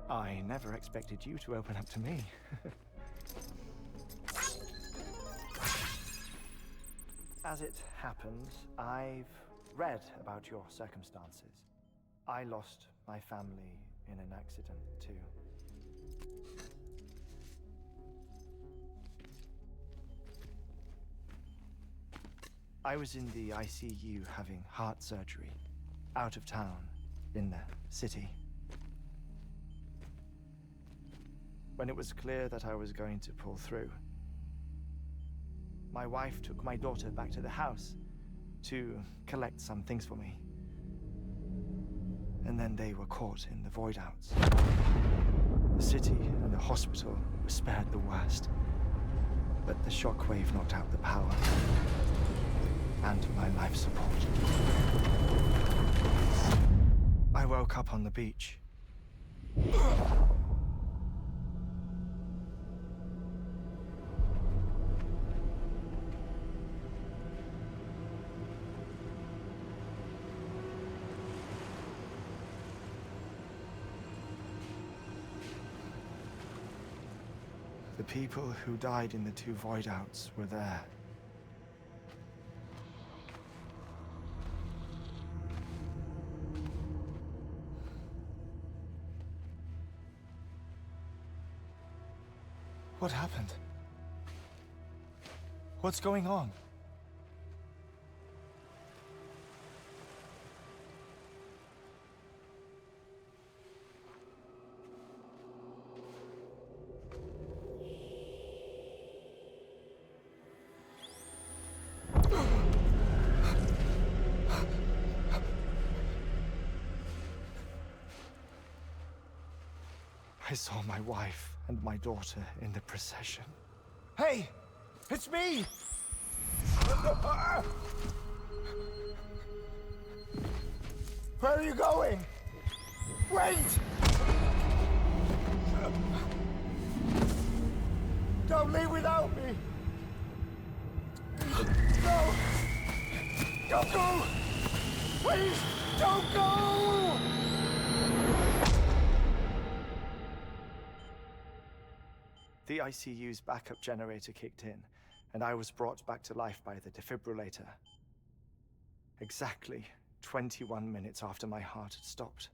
I never expected you to open up to me. As it happens, I've read about your circumstances. I lost my family in an accident, too. I was in the ICU having heart surgery, out of town, in the city. When it was clear that I was going to pull through, my wife took my daughter back to the house to collect some things for me. And then they were caught in the void-outs. The city and the hospital were spared the worst, but the shockwave knocked out the power and my life support. I woke up on the beach. The people who died in the two void-outs were there. What happened? What's going on? I saw my wife and my daughter in the procession. Hey! It's me! Where are you going? Wait! Don't leave without me! No! Don't go! Please, don't go! The ICU's backup generator kicked in, and I was brought back to life by the defibrillator. Exactly 21 minutes after my heart had stopped.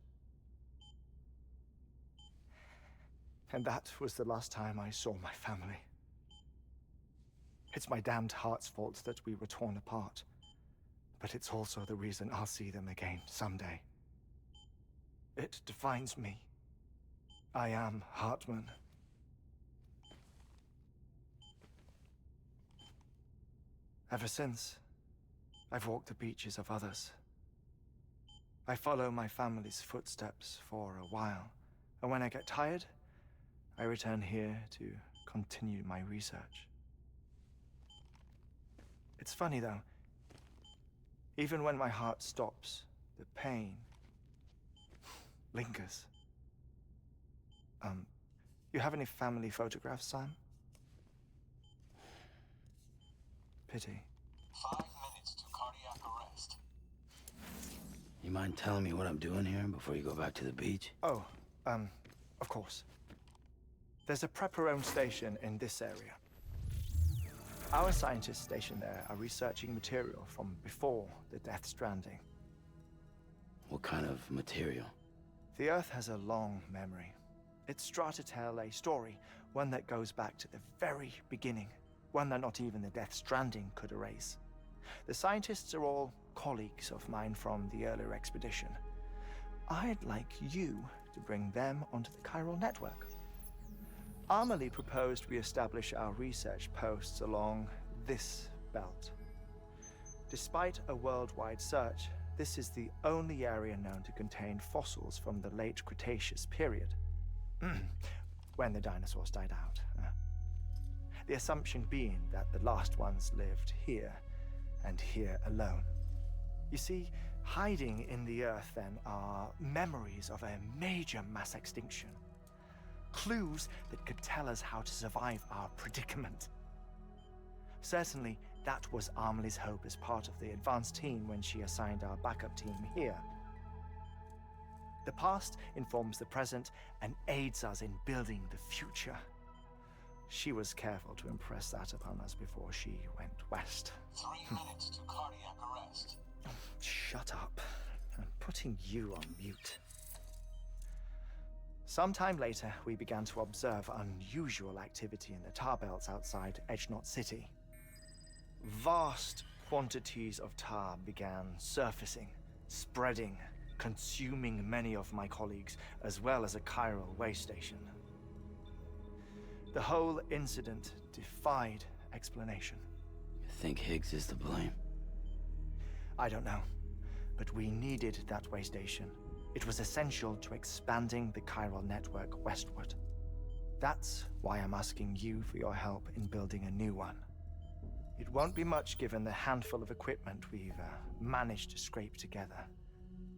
And that was the last time I saw my family. It's my damned heart's fault that we were torn apart, but it's also the reason I'll see them again someday. It defines me. I am Hartman. Ever since, I've walked the beaches of others. I follow my family's footsteps for a while, and when I get tired, I return here to continue my research. It's funny though, even when my heart stops, the pain lingers. You have any family photographs, Sam? Pity. 5 minutes to cardiac arrest. You mind telling me what I'm doing here before you go back to the beach? Oh, of course. There's a prepper-owned station in this area. Our scientists stationed there are researching material from before the Death Stranding. What kind of material? The Earth has a long memory. It's trying to tell a story, one that goes back to the very beginning, one that not even the Death Stranding could erase. The scientists are all colleagues of mine from the earlier expedition. I'd like you to bring them onto the chiral network. Amelie proposed we establish our research posts along this belt. Despite a worldwide search, this is the only area known to contain fossils from the late Cretaceous period, when the dinosaurs died out. The assumption being that the last ones lived here, and here alone. You see, hiding in the earth then are memories of a major mass extinction. Clues that could tell us how to survive our predicament. Certainly, that was Amelie's hope as part of the advanced team when she assigned our backup team here. The past informs the present and aids us in building the future. She was careful to impress that upon us before she went west. 3 minutes to cardiac arrest. Shut up. I'm putting you on mute. Sometime later, we began to observe unusual activity in the tar belts outside Edgenot City. Vast quantities of tar began surfacing, spreading, consuming many of my colleagues, as well as a chiral way station. The whole incident defied explanation. You think Higgs is to blame? I don't know, but we needed that way station. It was essential to expanding the chiral network westward. That's why I'm asking you for your help in building a new one. It won't be much given the handful of equipment we've managed to scrape together.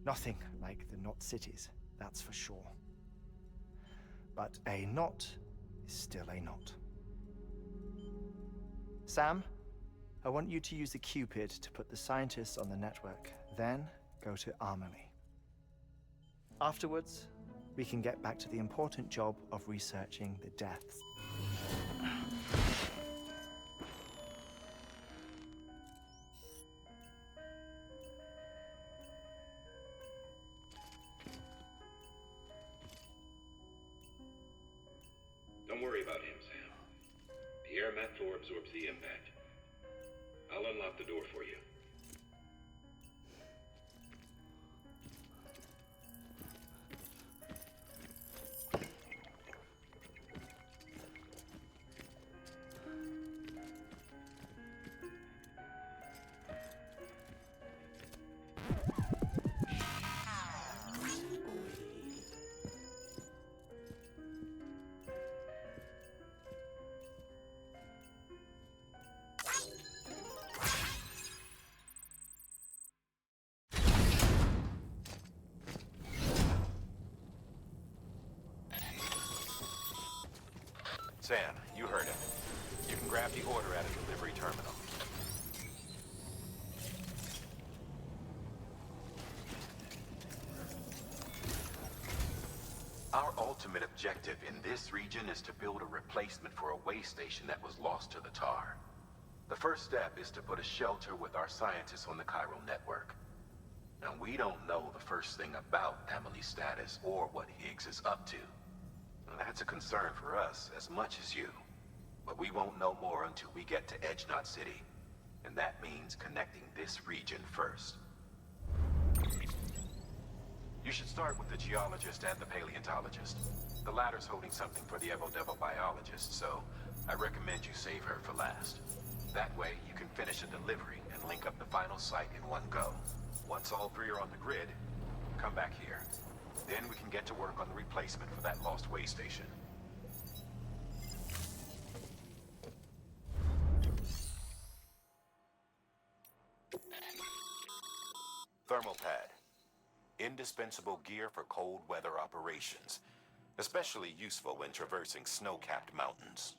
Nothing like the knot cities, that's for sure. But a knot is still a knot. Sam, I want you to use the Cupid to put the scientists on the network, then go to Amelie. Afterwards, we can get back to the important job of researching the deaths. Don't worry about him, Sam. The air mat floor absorbs the impact. I'll unlock the door for you. Sam, you heard him. You can grab the order at a delivery terminal. Our ultimate objective in this region is to build a replacement for a way station that was lost to the tar. The first step is to put a shelter with our scientists on the chiral network. Now, we don't know the first thing about Amelie's status or what Higgs is up to. That's a concern for us as much as you. But we won't know more until we get to Edgenot City. And that means connecting this region first. You should start with the geologist and the paleontologist. The latter's holding something for the Evo-Devo biologist, so I recommend you save her for last. That way, you can finish a delivery and link up the final site in one go. Once all three are on the grid, come back here. Then we can get to work on the replacement for that lost way station. Thermal pad. Indispensable gear for cold weather operations. Especially useful when traversing snow-capped mountains.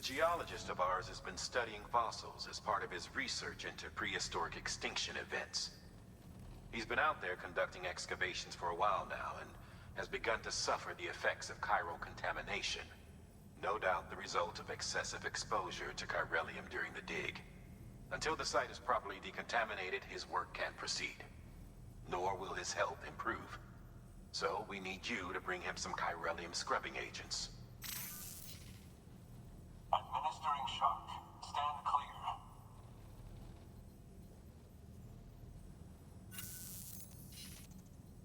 geologist of ours has been studying fossils as part of his research into prehistoric extinction events. He's been out there conducting excavations for a while now and has begun to suffer the effects of chiral contamination. No doubt the result of excessive exposure to chiralium during the dig. Until the site is properly decontaminated, his work can't proceed. Nor will his health improve. So we need you to bring him some chiralium scrubbing agents. Administering shock. Stand clear.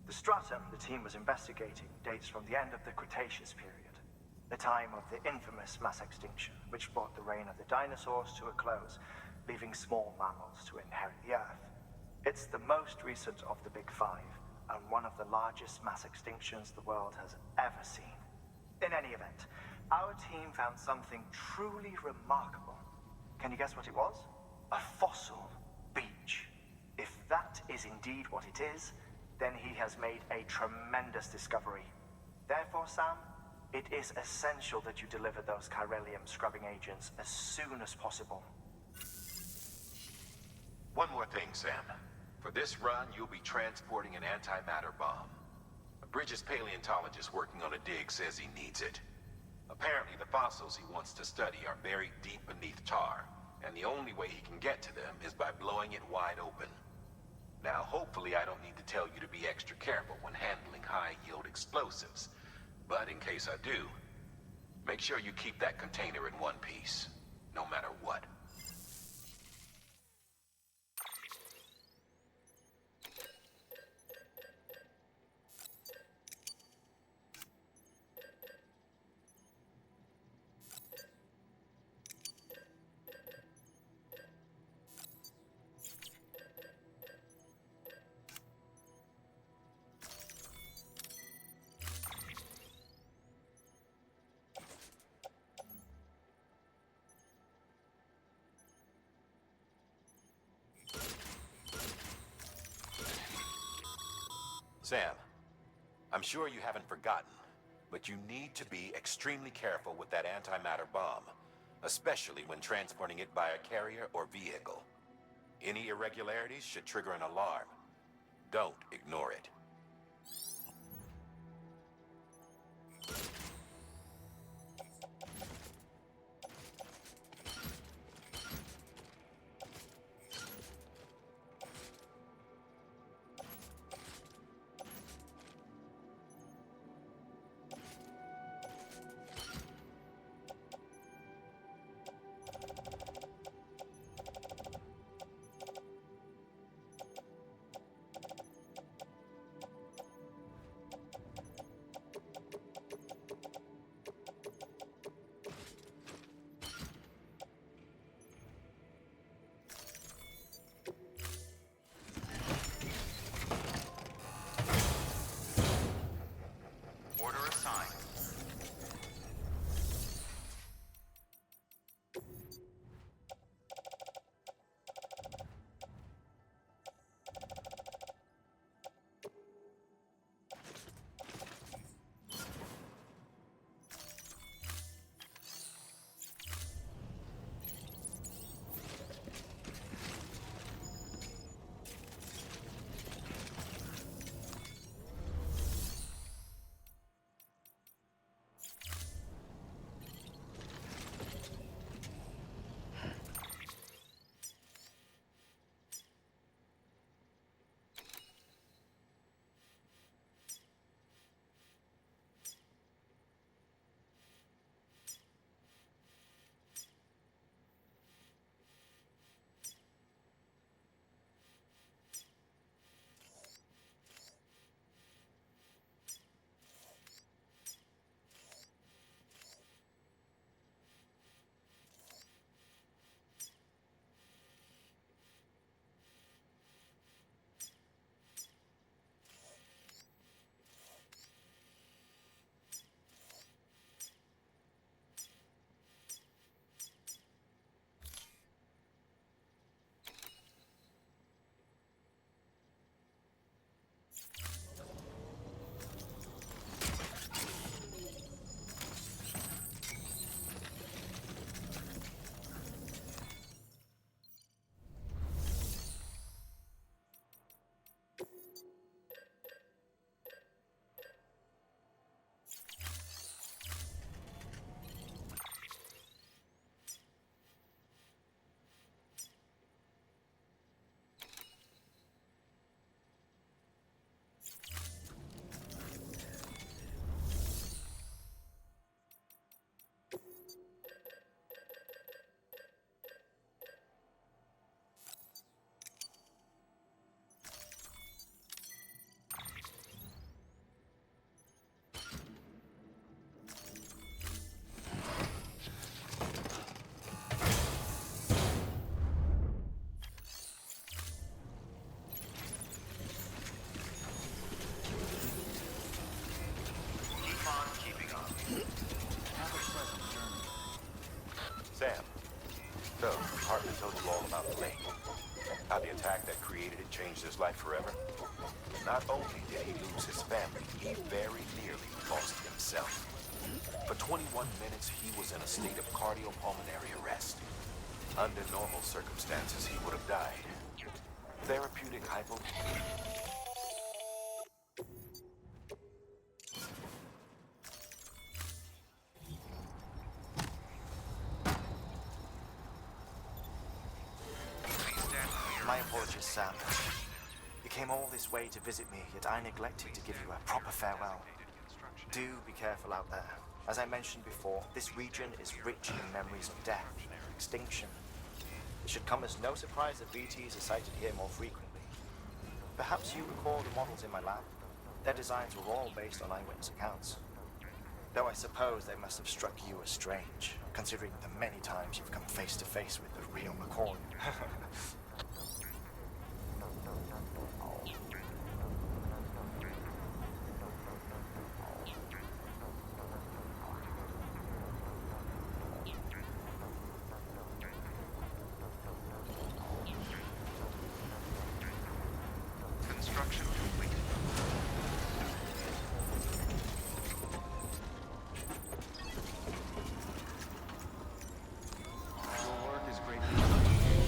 The stratum the team was investigating dates from the end of the Cretaceous period, the time of the infamous mass extinction, which brought the reign of the dinosaurs to a close, leaving small mammals to inherit the Earth. It's the most recent of the Big Five, and one of the largest mass extinctions the world has ever seen. In any event, our team found something truly remarkable. Can you guess what it was? A fossil beach. If that is indeed what it is, then he has made a tremendous discovery. Therefore, Sam, it is essential that you deliver those chiralium scrubbing agents as soon as possible. One more thing, Sam. For this run, you'll be transporting an antimatter bomb. A Bridges paleontologist working on a dig says he needs it. Apparently, the fossils he wants to study are buried deep beneath tar, and the only way he can get to them is by blowing it wide open. Now, hopefully I don't need to tell you to be extra careful when handling high-yield explosives. But in case I do, make sure you keep that container in one piece, no matter what. Sam, I'm sure you haven't forgotten, but you need to be extremely careful with that antimatter bomb, especially when transporting it by a carrier or vehicle. Any irregularities should trigger an alarm. Don't ignore it. changed his life forever. Not only did he lose his family, he very nearly lost himself. For 21 minutes, he was in a state of cardiopulmonary arrest. Under normal circumstances, he would have died. Therapeutic hypo... My apologies, Sam. You came all this way to visit me, yet I neglected to give you a proper farewell. Do be careful out there. As I mentioned before, this region is rich in memories of death, extinction. It should come as no surprise that BTs are sighted here more frequently. Perhaps you recall the models in my lab? Their designs were all based on eyewitness accounts. Though I suppose they must have struck you as strange, considering the many times you've come face to face with the real McCoy. Construction complete. Your work is greatly appreciated.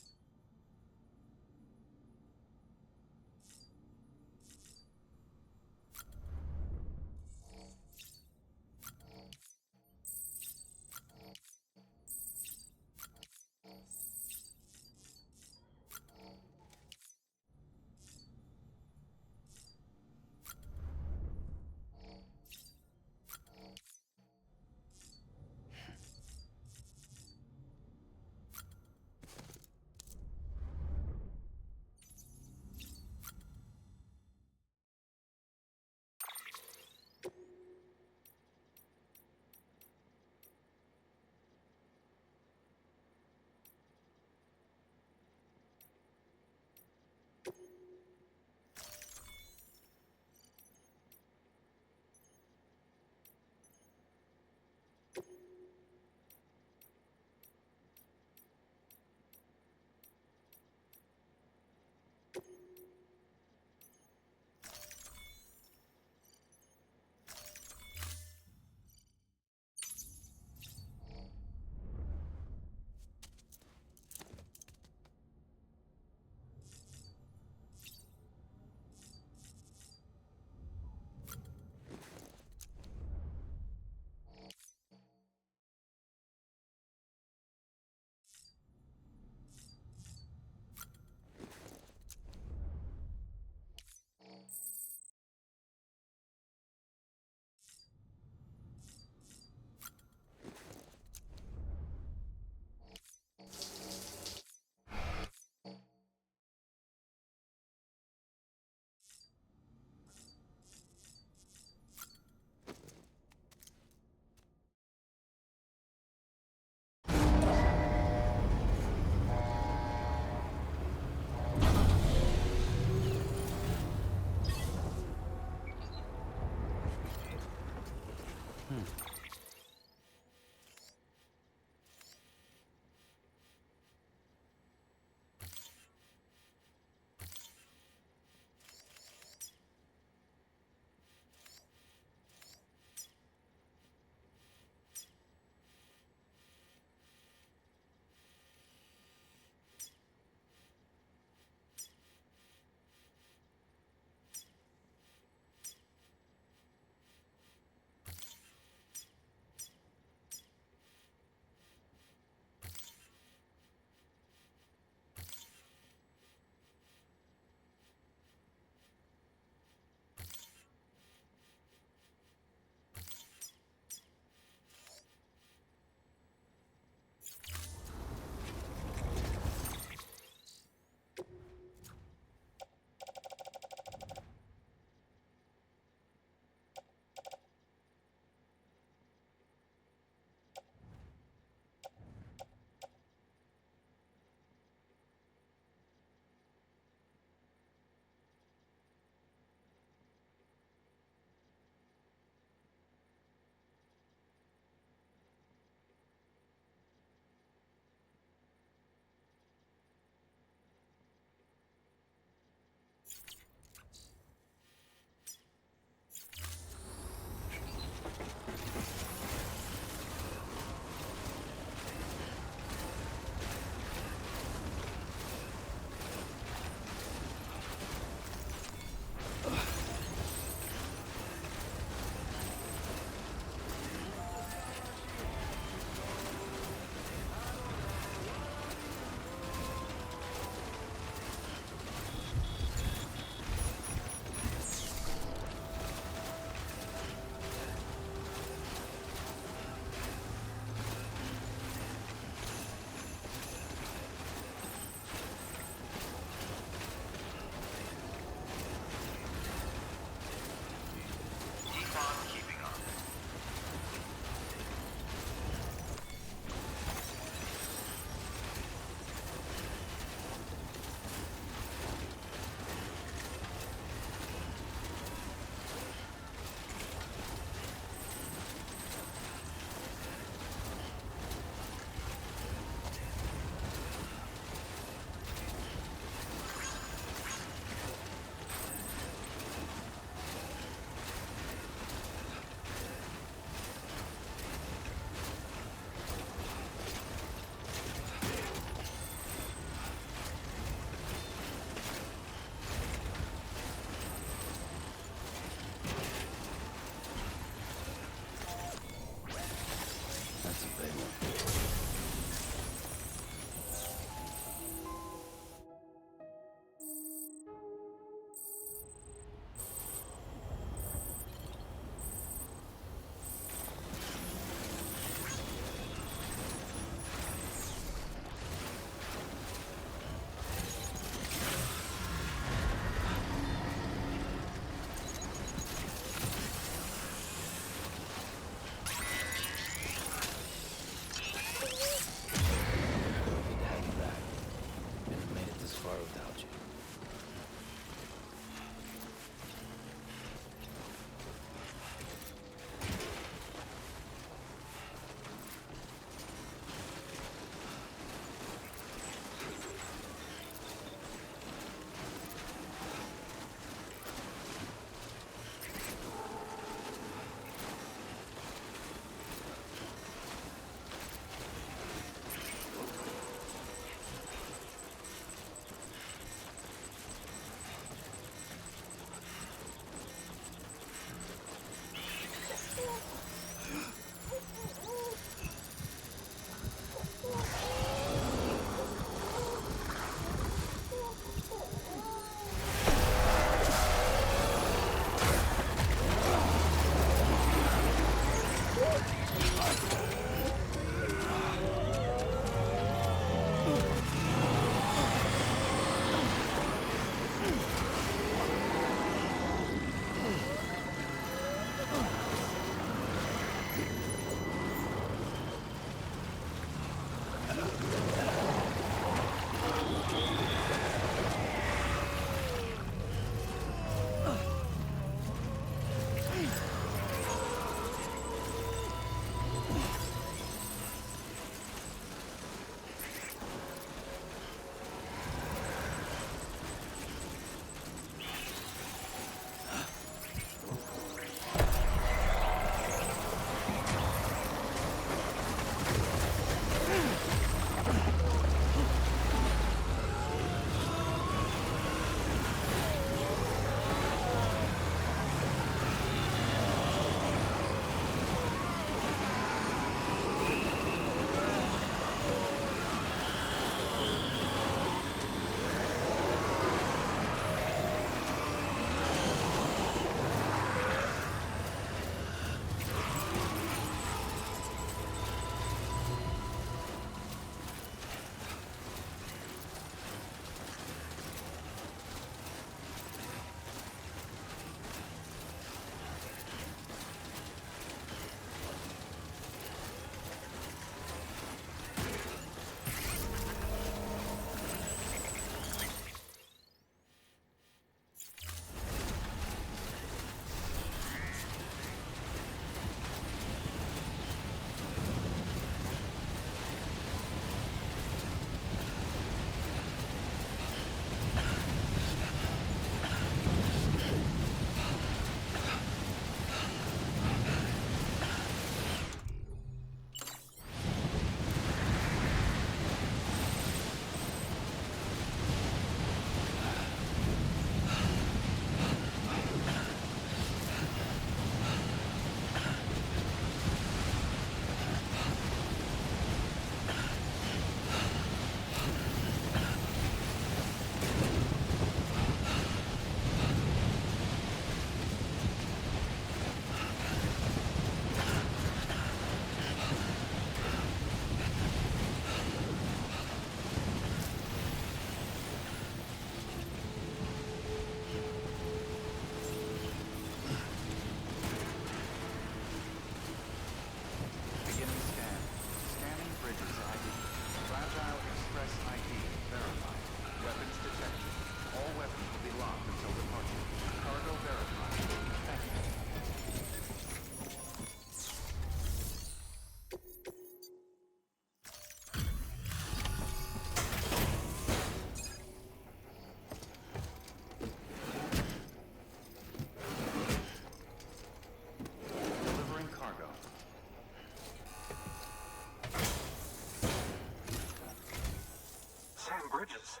bridges.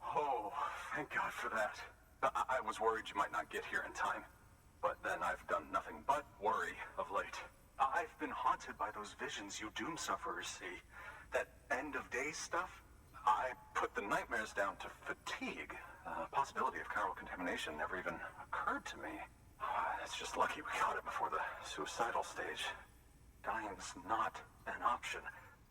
Oh, thank God for that. I was worried you might not get here in time. But then I've done nothing but worry of late. I've been haunted by those visions you doom sufferers see. That end of days stuff. I put the nightmares down to fatigue. Possibility of chiral contamination never even occurred to me. It's just lucky we caught it before the suicidal stage. Dying's not an option.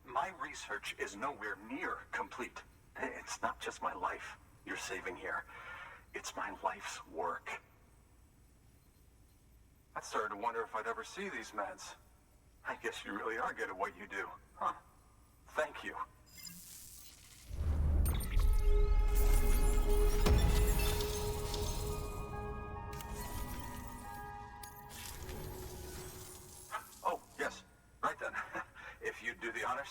My research is nowhere near complete. It's not just my life you're saving here. It's my life's work. I started to wonder if I'd ever see these meds. I guess you really are good at what you do, huh? Thank you. Oh, yes. Right then. If you'd do the honors.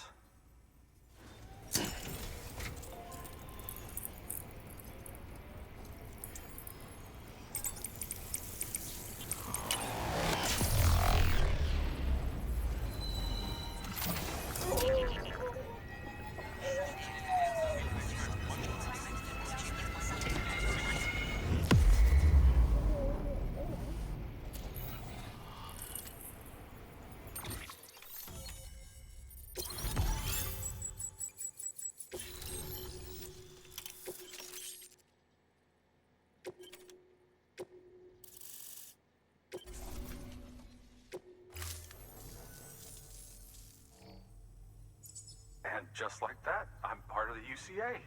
And just like that, I'm part of the UCA,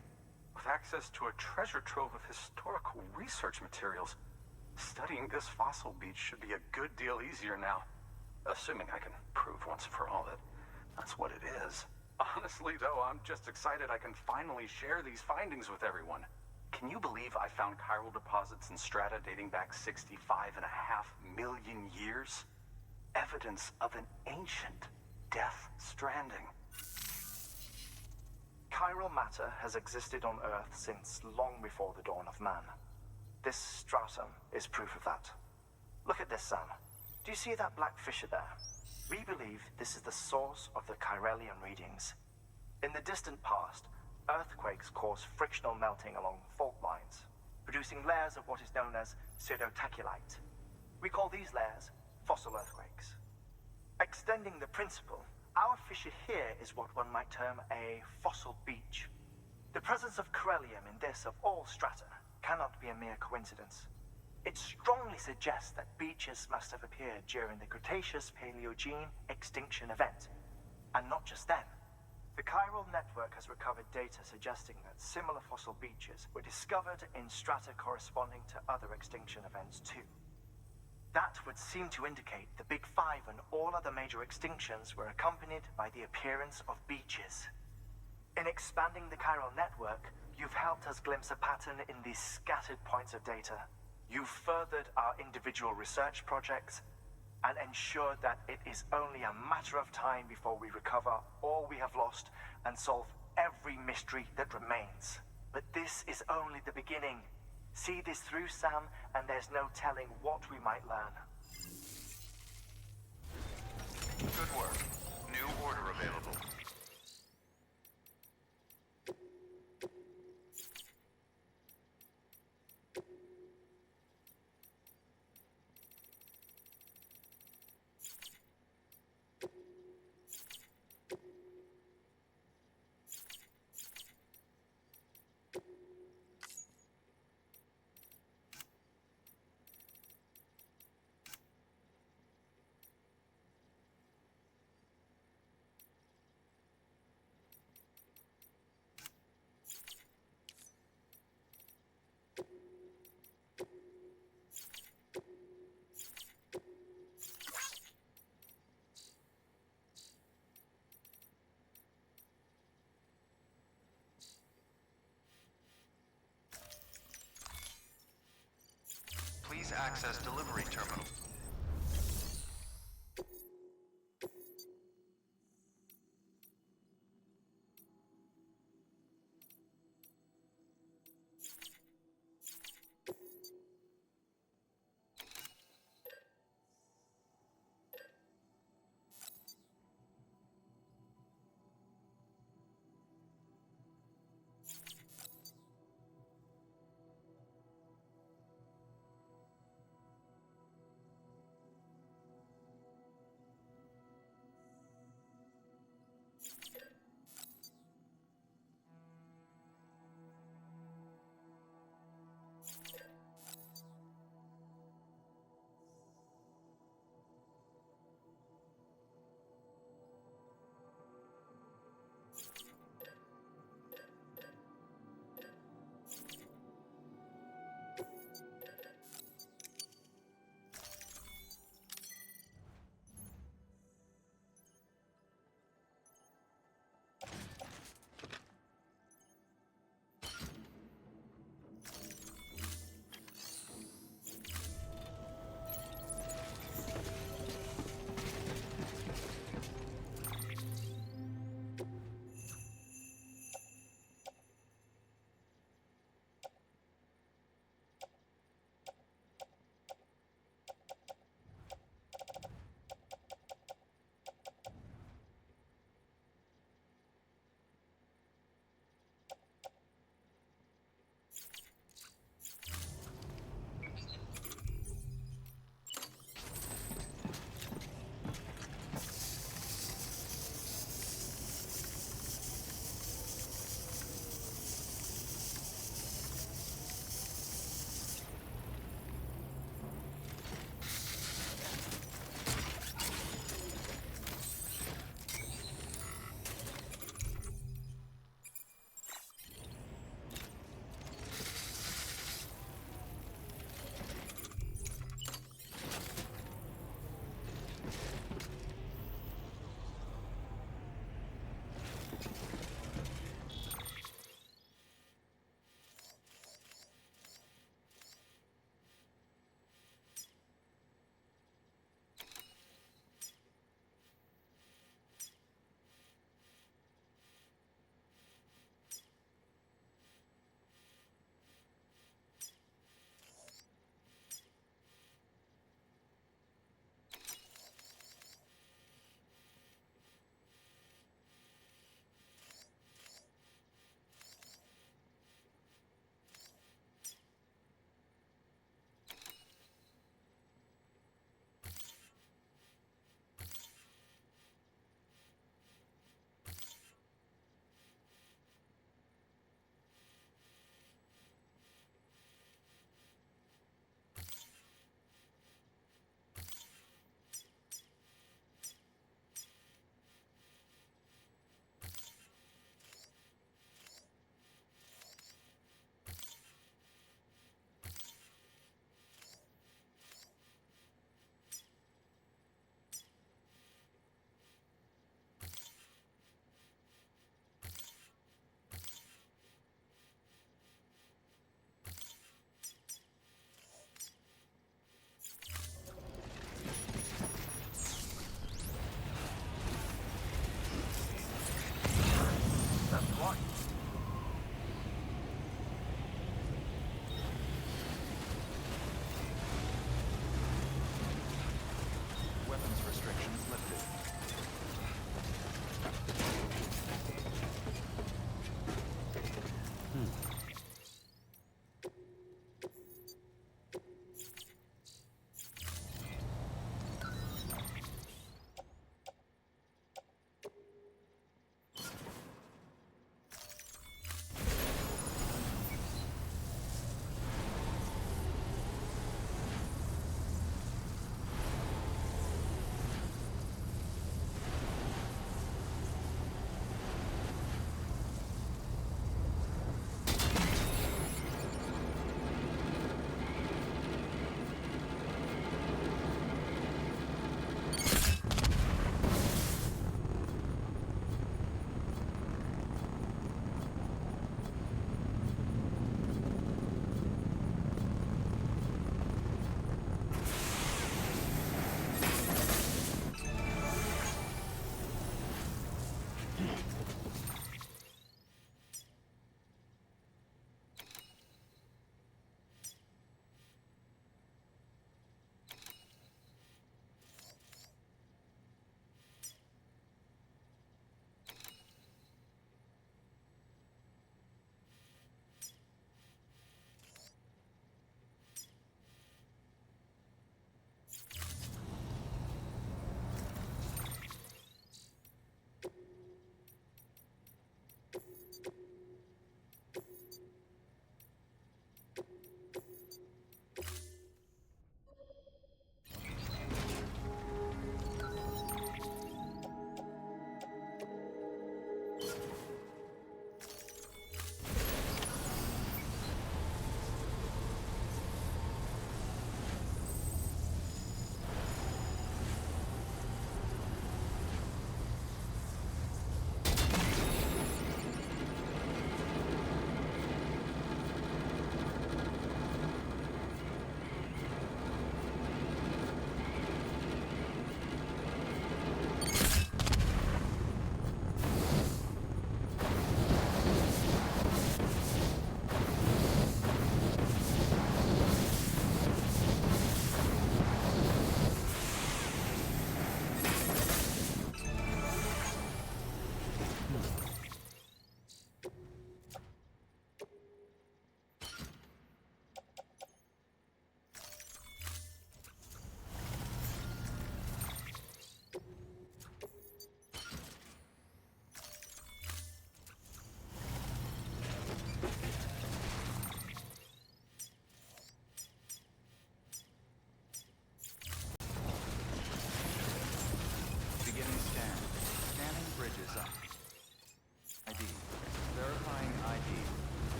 with access to a treasure trove of historical research materials. Studying this fossil beach should be a good deal easier now, assuming I can prove once for all that that's what it is. Honestly, though, I'm just excited I can finally share these findings with everyone. Can you believe I found chiral deposits in strata dating back 65.5 million years? Evidence of an ancient death stranding. Chiral matter has existed on Earth since long before the dawn of man. This stratum is proof of that. Look at this, Sam. Do you see that black fissure there? We believe this is the source of the Chiralian readings. In the distant past, earthquakes cause frictional melting along fault lines, producing layers of what is known as pseudotachylite. We call these layers fossil earthquakes. Extending the principle, our fissure here is what one might term a fossil beach. The presence of corellium in this of all strata cannot be a mere coincidence. It strongly suggests that beaches must have appeared during the Cretaceous-Paleogene extinction event. And not just then. The chiral network has recovered data suggesting that similar fossil beaches were discovered in strata corresponding to other extinction events too. That would seem to indicate the Big Five and all other major extinctions were accompanied by the appearance of beaches. In expanding the chiral network, you've helped us glimpse a pattern in these scattered points of data. You've furthered our individual research projects and ensured that it is only a matter of time before we recover all we have lost and solve every mystery that remains. But this is only the beginning. See this through, Sam, and there's no telling what we might learn. Good work. New order available. Please access delivery terminal.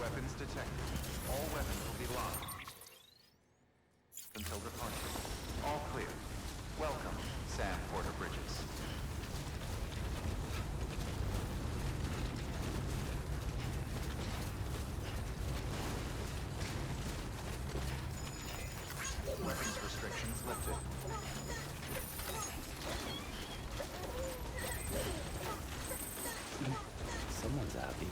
Weapons detected. All weapons will be locked until departure. All clear. Welcome, Sam Porter Bridges. Weapons restrictions lifted. Someone's happy.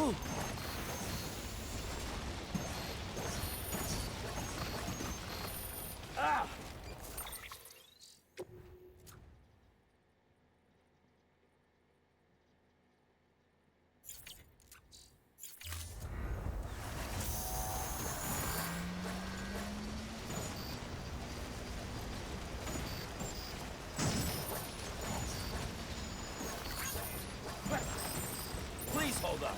Ah! Please hold up.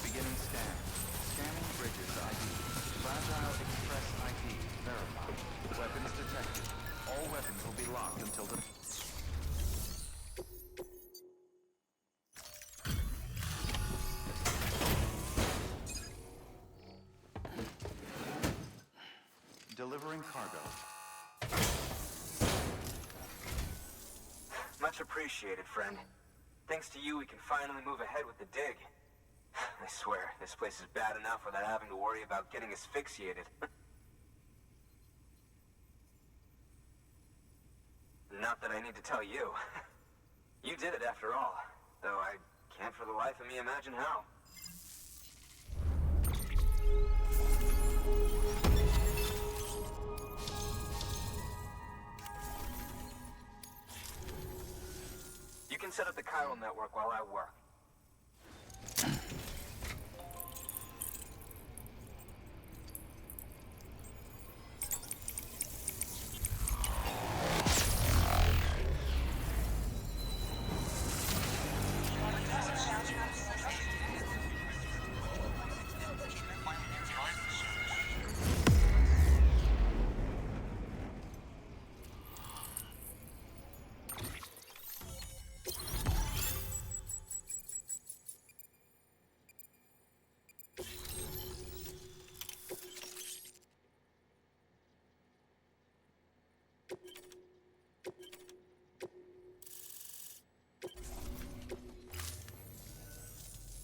Beginning scan. Scanning bridges ID. Fragile Express ID verified. Weapons detected. All weapons will be locked until the... Delivering cargo. Much appreciated, friend. Thanks to you, we can finally move ahead with the dig. I swear, this place is bad enough without having to worry about getting asphyxiated. Not that I need to tell you. You did it after all, though I can't for the life of me imagine how. You can set up the chiral network while I work.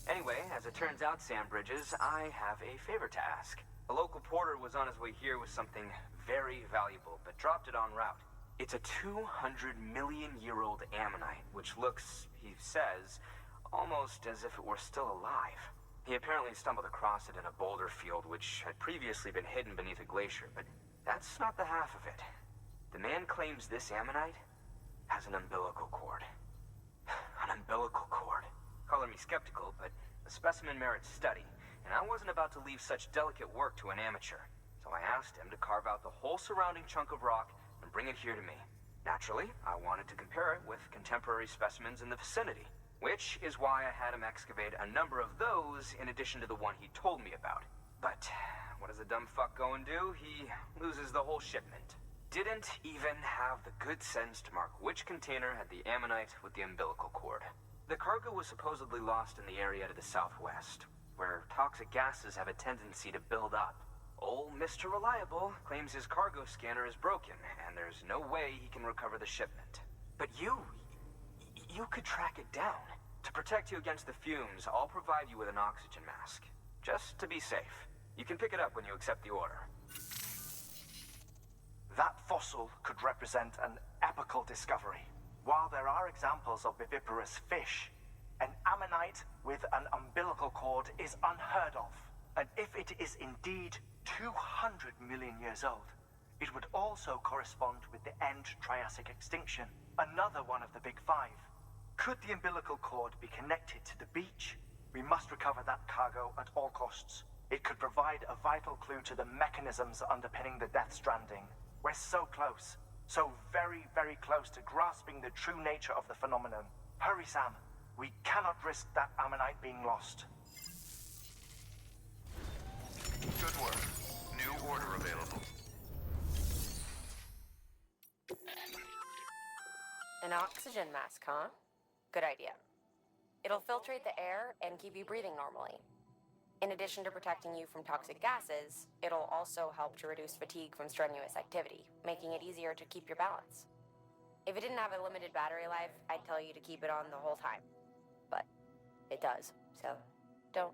Anyway, as it turns out, Sam Bridges, I have a favor to ask. A local porter was on his way here with something very valuable, but dropped it en route. It's a 200-million-year-old ammonite, which looks, he says, almost as if it were still alive. He apparently stumbled across it in a boulder field, which had previously been hidden beneath a glacier, but that's not the half of it. The man claims this ammonite has an umbilical cord. An umbilical cord. Color me skeptical, but the specimen merits study, and I wasn't about to leave such delicate work to an amateur. So I asked him to carve out the whole surrounding chunk of rock and bring it here to me. Naturally, I wanted to compare it with contemporary specimens in the vicinity, which is why I had him excavate a number of those in addition to the one he told me about. But what does a dumb fuck go and do? He loses the whole shipment. Didn't even have the good sense to mark which container had the ammonite with the umbilical cord. The cargo was supposedly lost in the area to the southwest, where toxic gases have a tendency to build up. Old Mr. Reliable claims his cargo scanner is broken, and there's no way he can recover the shipment. But you could track it down. To protect you against the fumes, I'll provide you with an oxygen mask. Just to be safe. You can pick it up when you accept the order. That fossil could represent an epical discovery. While there are examples of viviparous fish, an ammonite with an umbilical cord is unheard of. And if it is indeed 200 million years old, it would also correspond with the end Triassic extinction, another one of the big five. Could the umbilical cord be connected to the beach? We must recover that cargo at all costs. It could provide a vital clue to the mechanisms underpinning the Death Stranding. We're so close. So very, very close to grasping the true nature of the phenomenon. Hurry, Sam. We cannot risk that ammonite being lost. Good work. New order available. An oxygen mask, huh? Good idea. It'll filtrate the air and keep you breathing normally. In addition to protecting you from toxic gases, it'll also help to reduce fatigue from strenuous activity, making it easier to keep your balance. If it didn't have a limited battery life, I'd tell you to keep it on the whole time. But it does, so don't.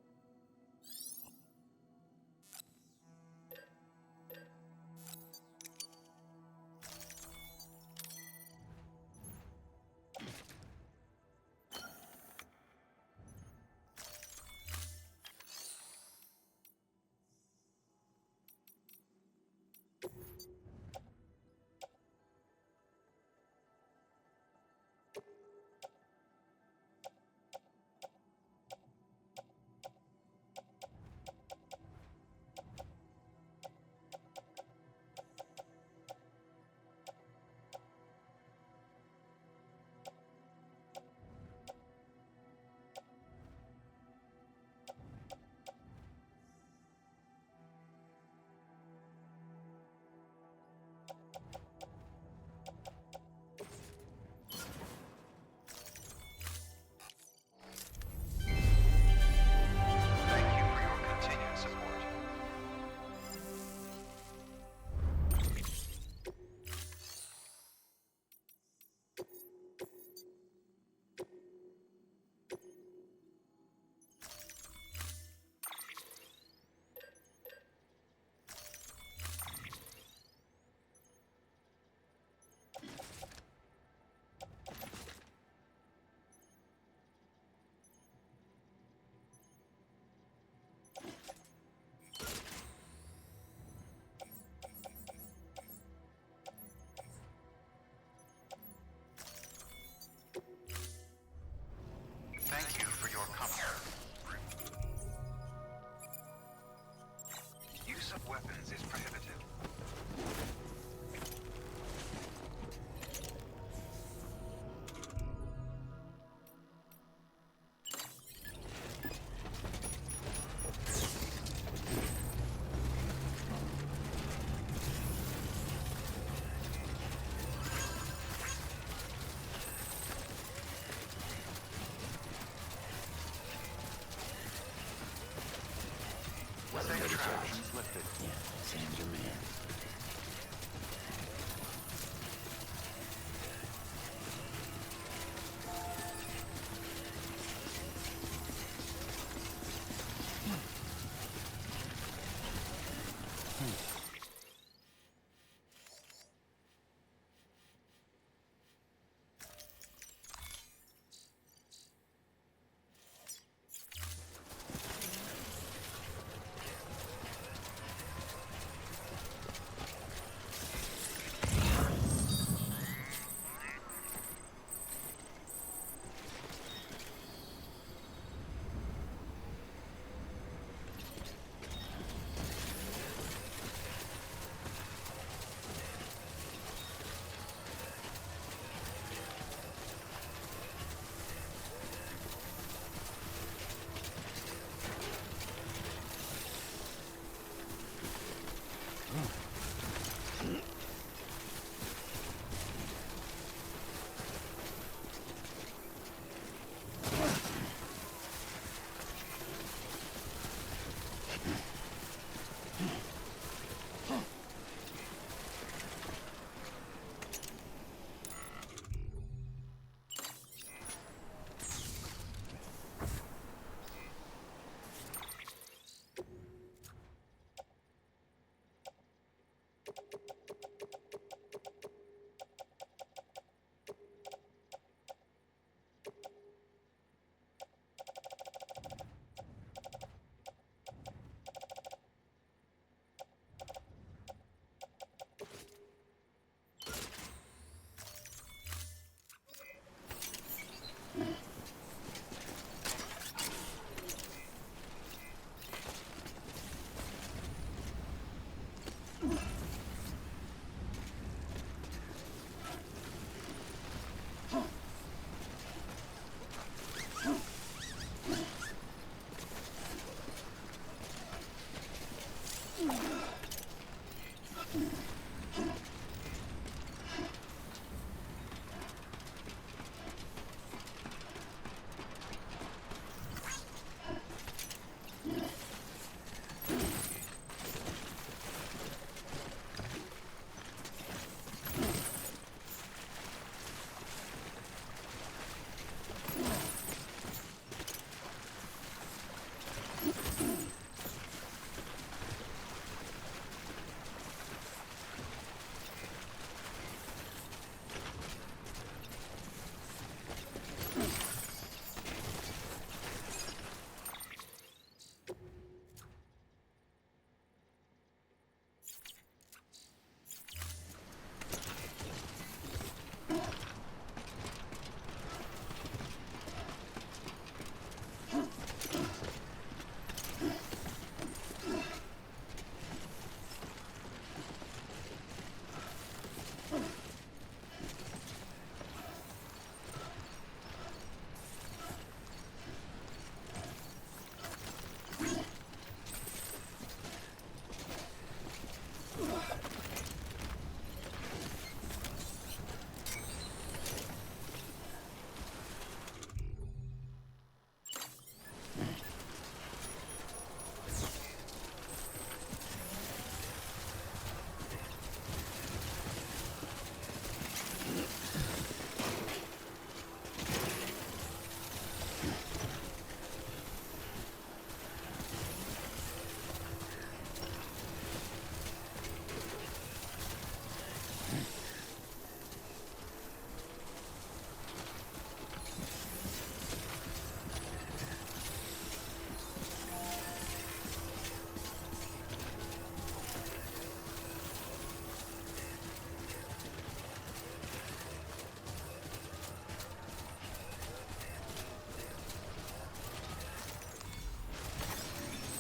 is prohibited. Safe traps lifted. Yeah, Sam's your man.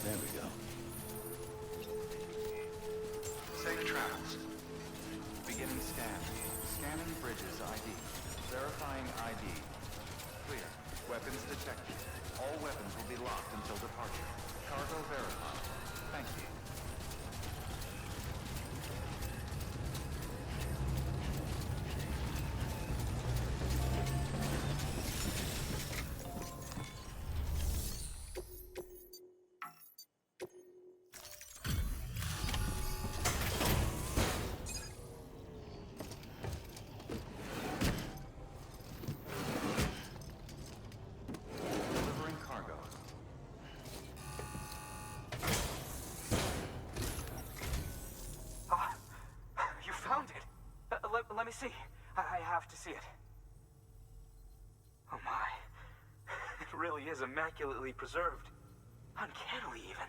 There we go. Shannon Bridges ID. Verifying ID. Clear. Weapons detected. All weapons will be locked until departure. Cargo verified. Thank you. Delivering cargo. Ah, you found it. Let me see. I have to see it. Oh my. It really is immaculately preserved. Uncannily even.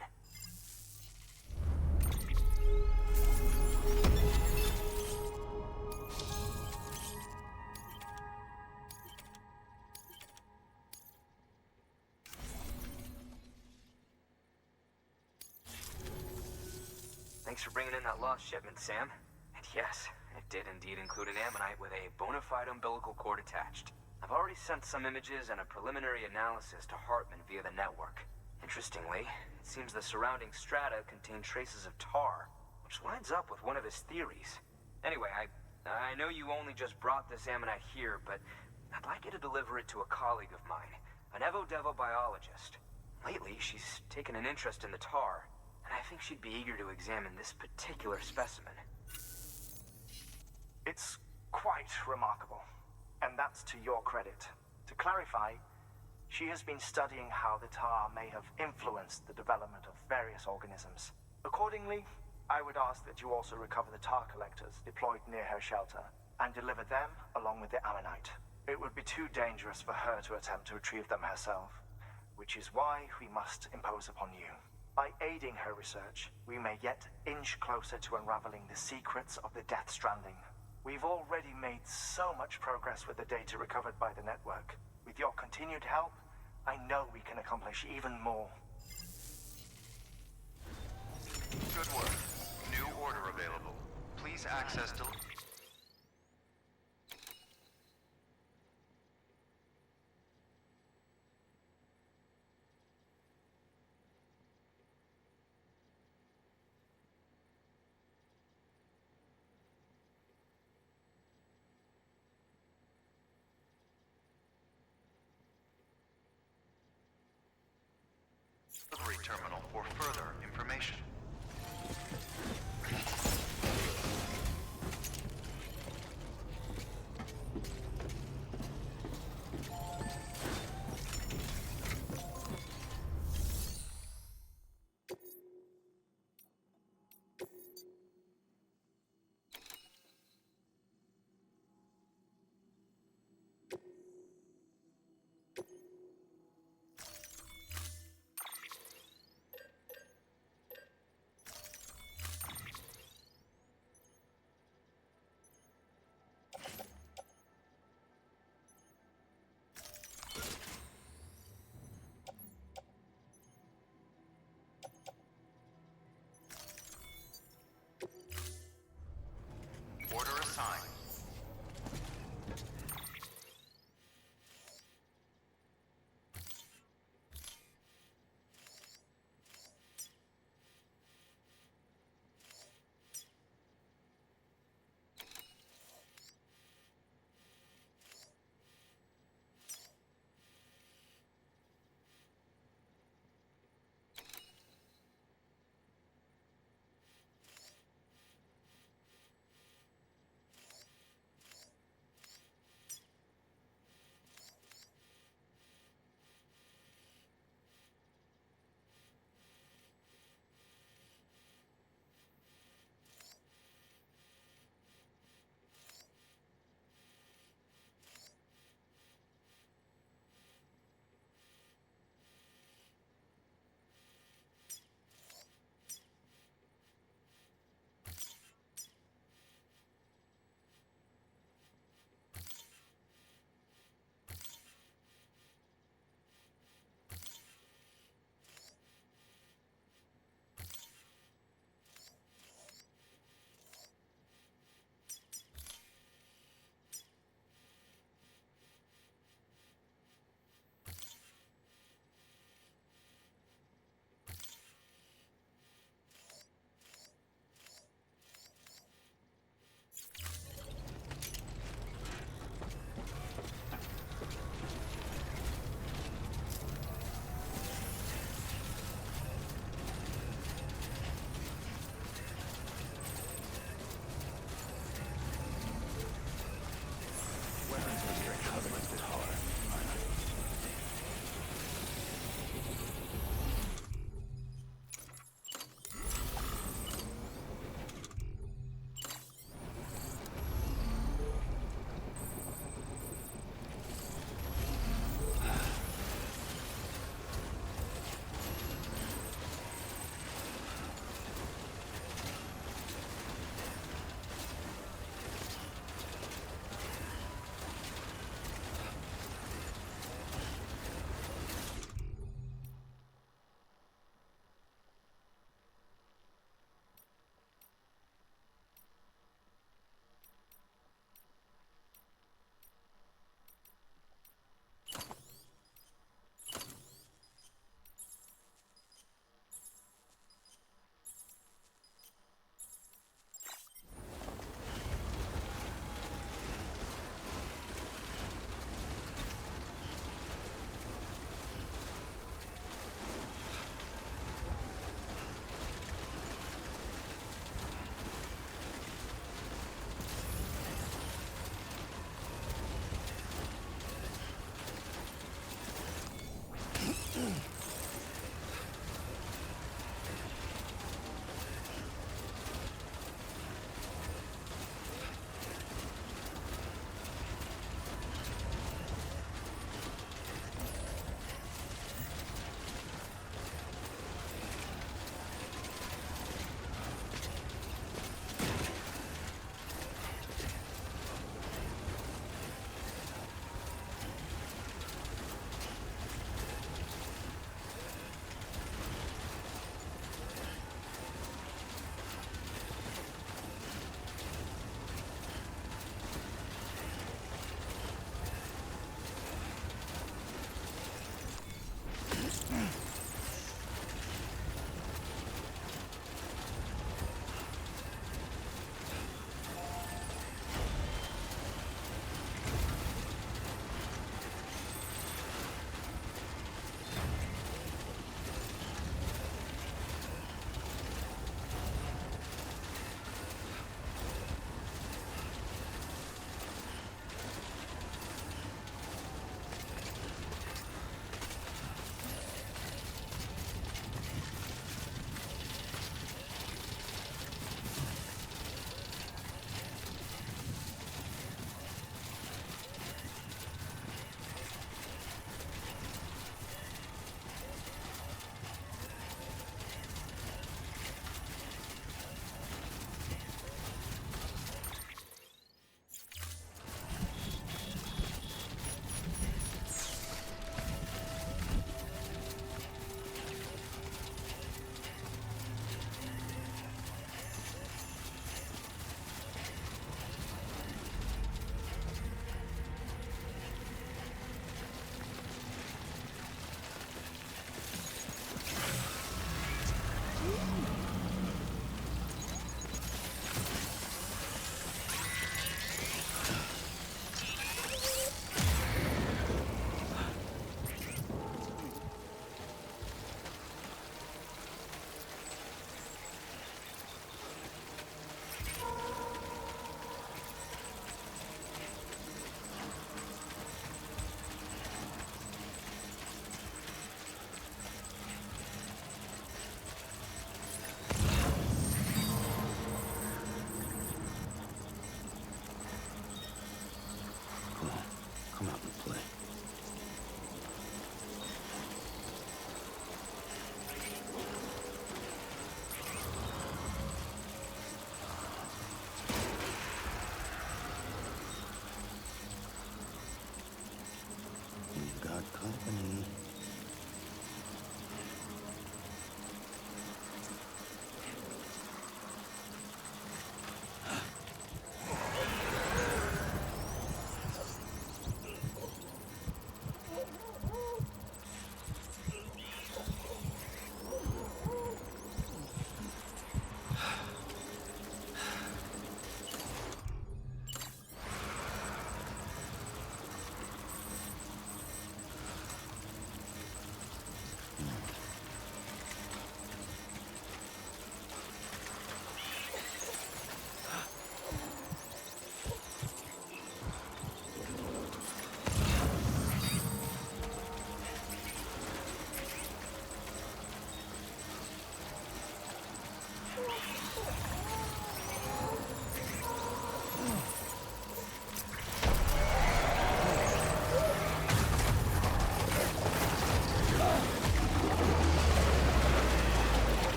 Thanks for bringing in that lost shipment, Sam. And yes, it did indeed include an ammonite with a bona fide umbilical cord attached. I've already sent some images and a preliminary analysis to Hartman via the network. Interestingly, it seems the surrounding strata contain traces of tar, which lines up with one of his theories. Anyway, I know you only just brought this ammonite here, but I'd like you to deliver it to a colleague of mine, an Evo-Devo biologist. Lately, she's taken an interest in the tar, and I think she'd be eager to examine this particular specimen. It's quite remarkable, and that's to your credit. To clarify, she has been studying how the tar may have influenced the development of various organisms. Accordingly, I would ask that you also recover the tar collectors deployed near her shelter and deliver them along with the ammonite. It would be too dangerous for her to attempt to retrieve them herself, which is why we must impose upon you. By aiding her research, we may yet inch closer to unraveling the secrets of the Death Stranding. We've already made so much progress with the data recovered by the network. With your continued help, I know we can accomplish even more. Good work. New order available. Please access delivery terminal for further information. Come out and play. We've got company.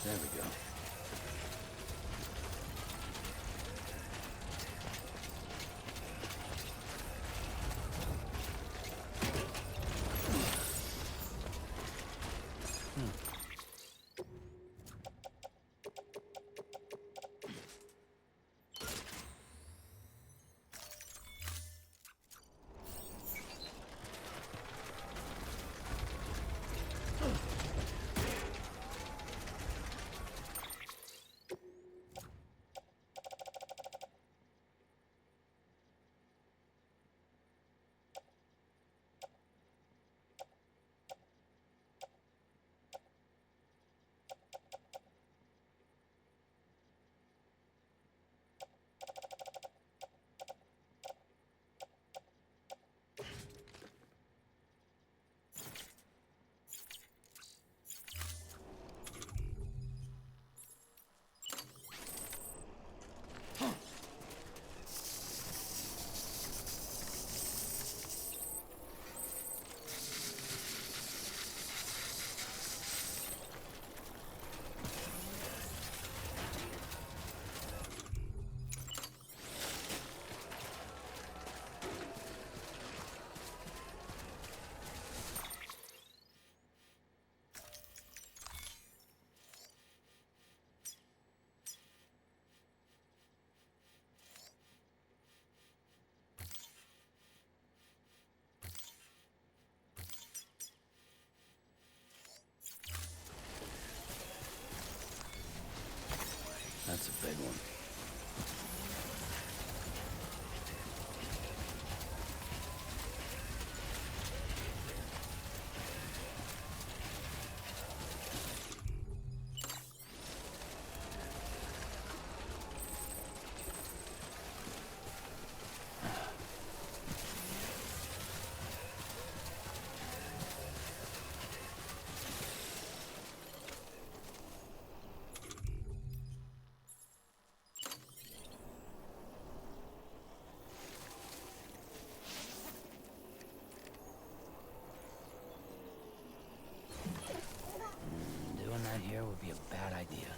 There we go. That's a big one. Doing that here would be a bad idea.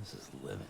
This is living.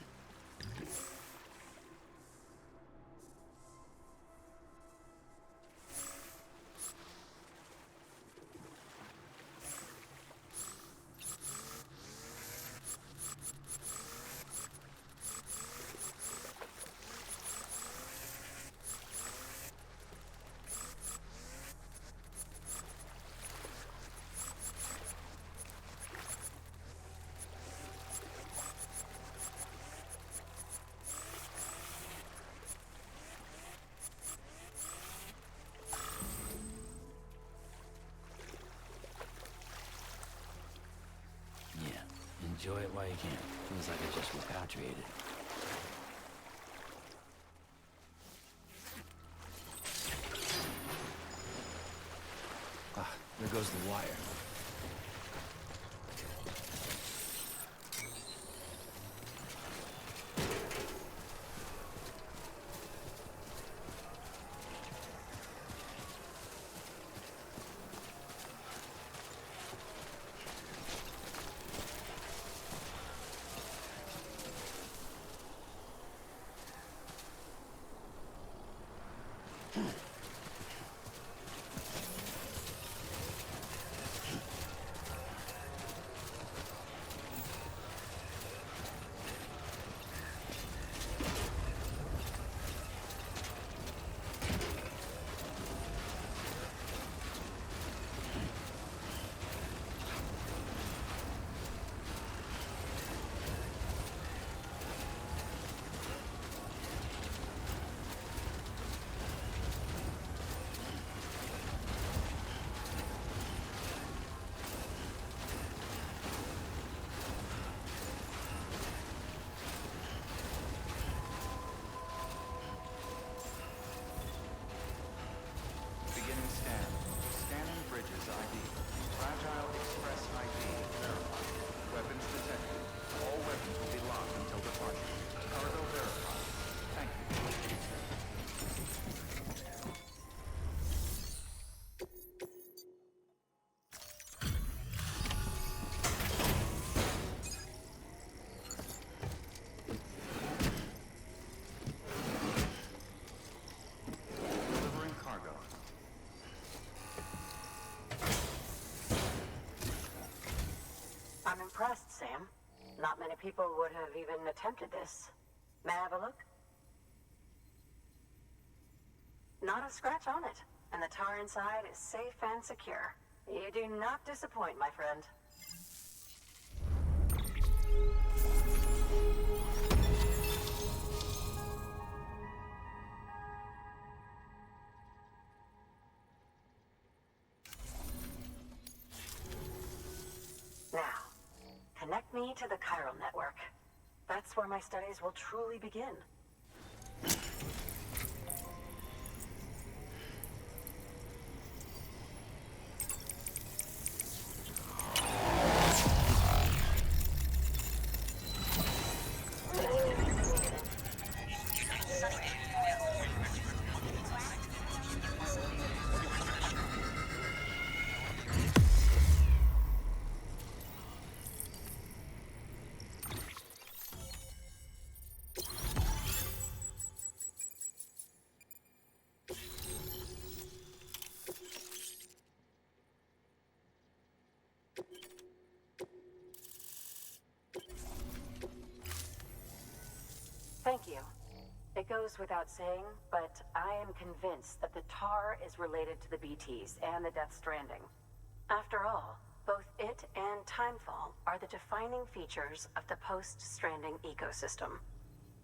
Enjoy it while you can. Feels like I just repatriated. Ah, there goes the wire. Beginning scan. Scanning bridges ID. Fragile Express ID verified. Weapons detected. All weapons will be locked until departure. Cargo verified. Thank you. Delivering cargo. I'm impressed, Sam. Not many people would have even attempted this. May I have a look? Not a scratch on it, and the tar inside is safe and secure. You do not disappoint, my friend. Now, connect me to the chiral network. That's where my studies will truly begin. Thank you. It goes without saying, but I am convinced that the tar is related to the BTs and the Death Stranding. After all, both it and Timefall are the defining features of the post-Stranding ecosystem.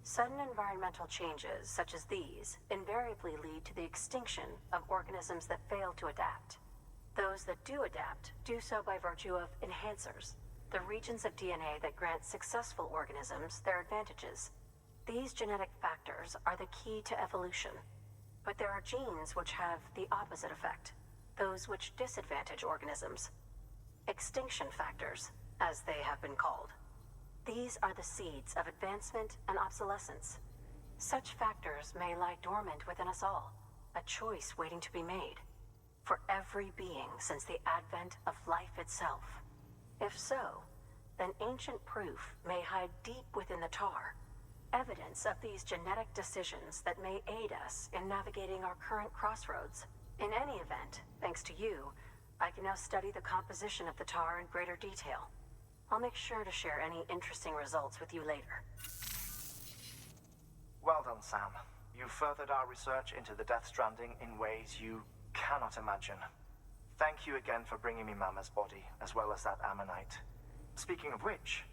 Sudden environmental changes such as these invariably lead to the extinction of organisms that fail to adapt. Those that do adapt do so by virtue of enhancers, the regions of DNA that grant successful organisms their advantages. These genetic factors are the key to evolution. But there are genes which have the opposite effect, those which disadvantage organisms. Extinction factors, as they have been called. These are the seeds of advancement and obsolescence. Such factors may lie dormant within us all, a choice waiting to be made. For every being since the advent of life itself. If so, then ancient proof may hide deep within the tar, evidence of these genetic decisions that may aid us in navigating our current crossroads. In any event, thanks to you, I can now study the composition of the tar in greater detail. I'll make sure to share any interesting results with you later. Well done, Sam. You furthered our research into the Death Stranding in ways you cannot imagine. Thank you again for bringing me Mama's body, as well as that ammonite. Speaking of which,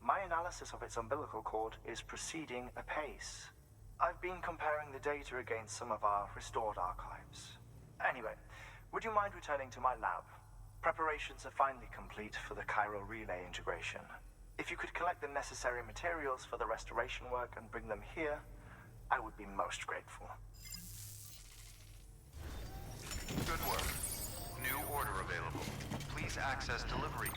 my analysis of its umbilical cord is proceeding apace. I've been comparing the data against some of our restored archives. Anyway, would you mind returning to my lab? Preparations are finally complete for the chiral relay integration. If you could collect the necessary materials for the restoration work and bring them here, I would be most grateful. Good work. New order available. Please access delivery.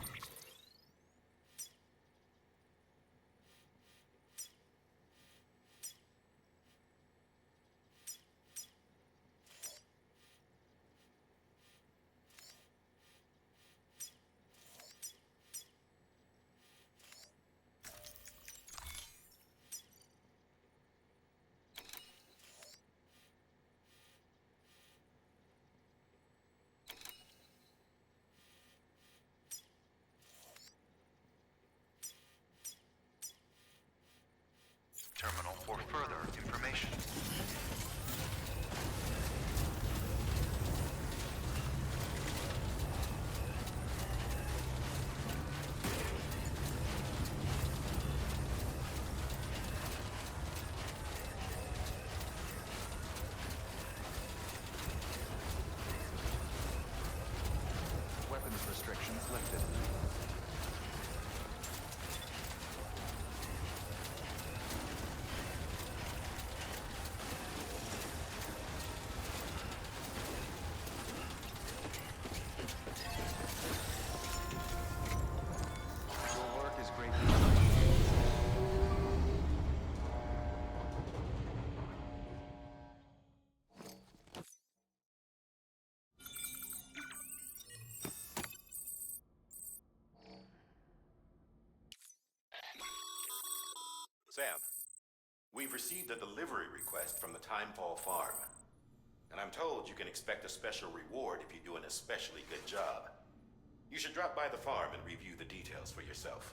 Terminal for further information. Weapons restrictions lifted. Your work is greatly appreciated. Sam, we've received a delivery request from the Timefall Farm. And I'm told you can expect a special reward if you do an especially good job. You should drop by the farm and review the details for yourself.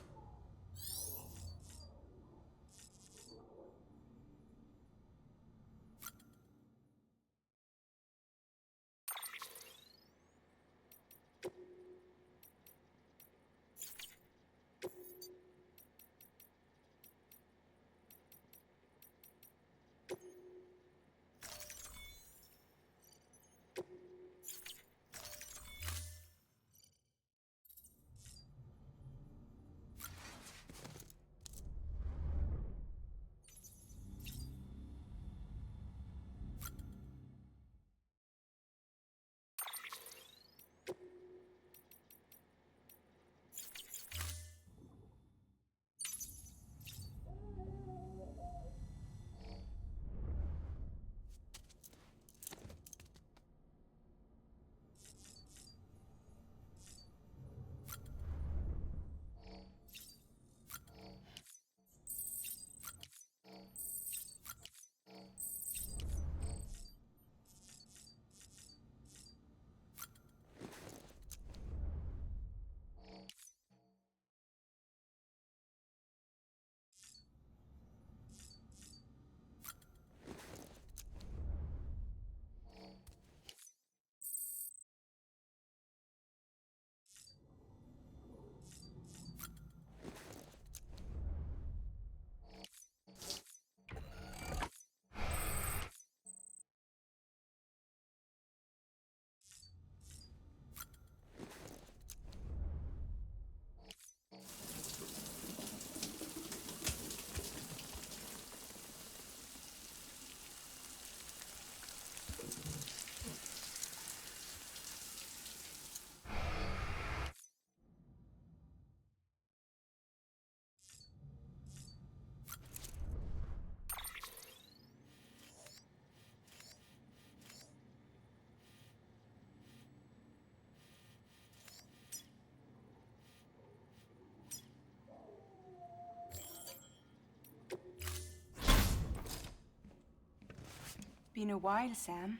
Been a while, Sam.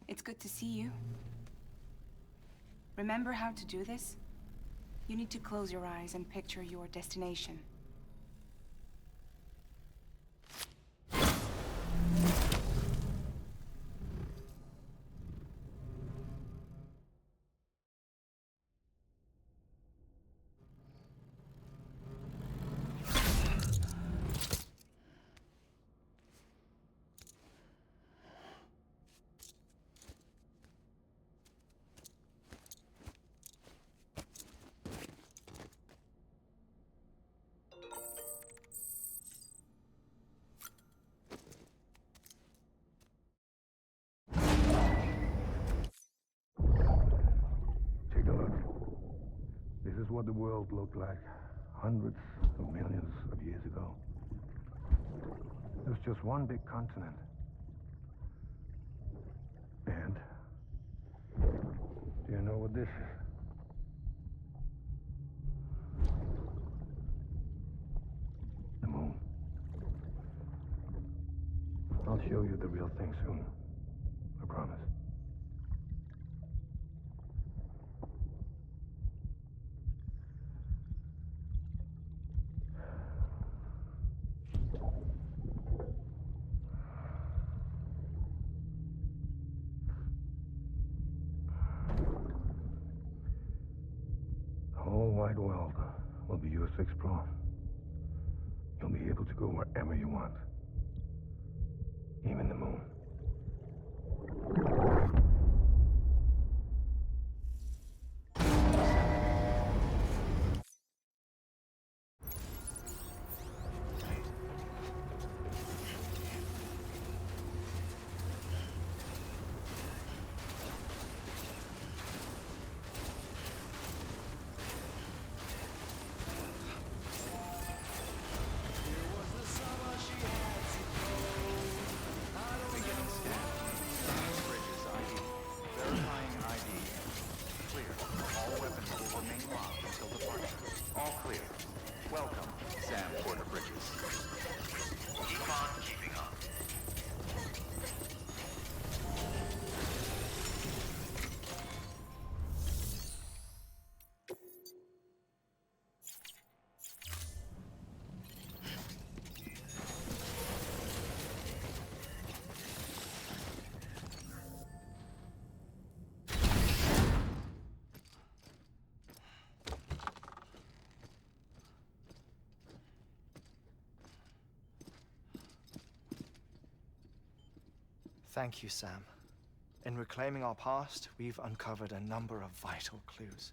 It's good to see you. Remember how to do this? You need to close your eyes and picture your destination. what the world looked like hundreds of millions of years ago. It was just one big continent. And do you know what this is? The moon. I'll show you the real thing soon. I promise. The whole wide world will be yours to explore. You'll be able to go wherever you want. Even the moon. Beginning scan. Bridges ID. Verifying ID. Clear. All weapons will remain locked until departure. All clear. Welcome, Sam Porter Bridges. Keep on keeping on. Thank you, Sam. In reclaiming our past, we've uncovered a number of vital clues.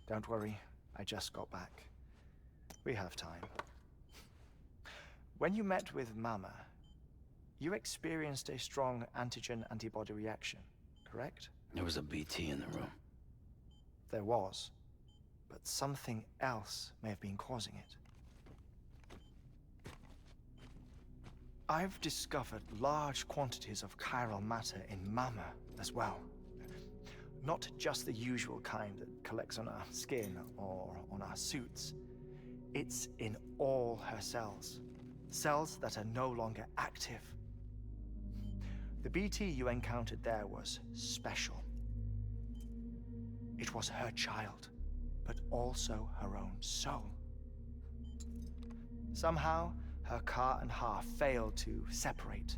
Don't worry, I just got back. We have time. When you met with Mama, you experienced a strong antigen-antibody reaction, correct? There was a BT in the room. There was, but something else may have been causing it. I've discovered large quantities of chiral matter in Mama as well. Not just the usual kind that collects on our skin or on our suits. It's in all her cells. Cells that are no longer active. The BT you encountered there was special. It was her child, but also her own soul. Somehow, her Ka and Ha failed to separate.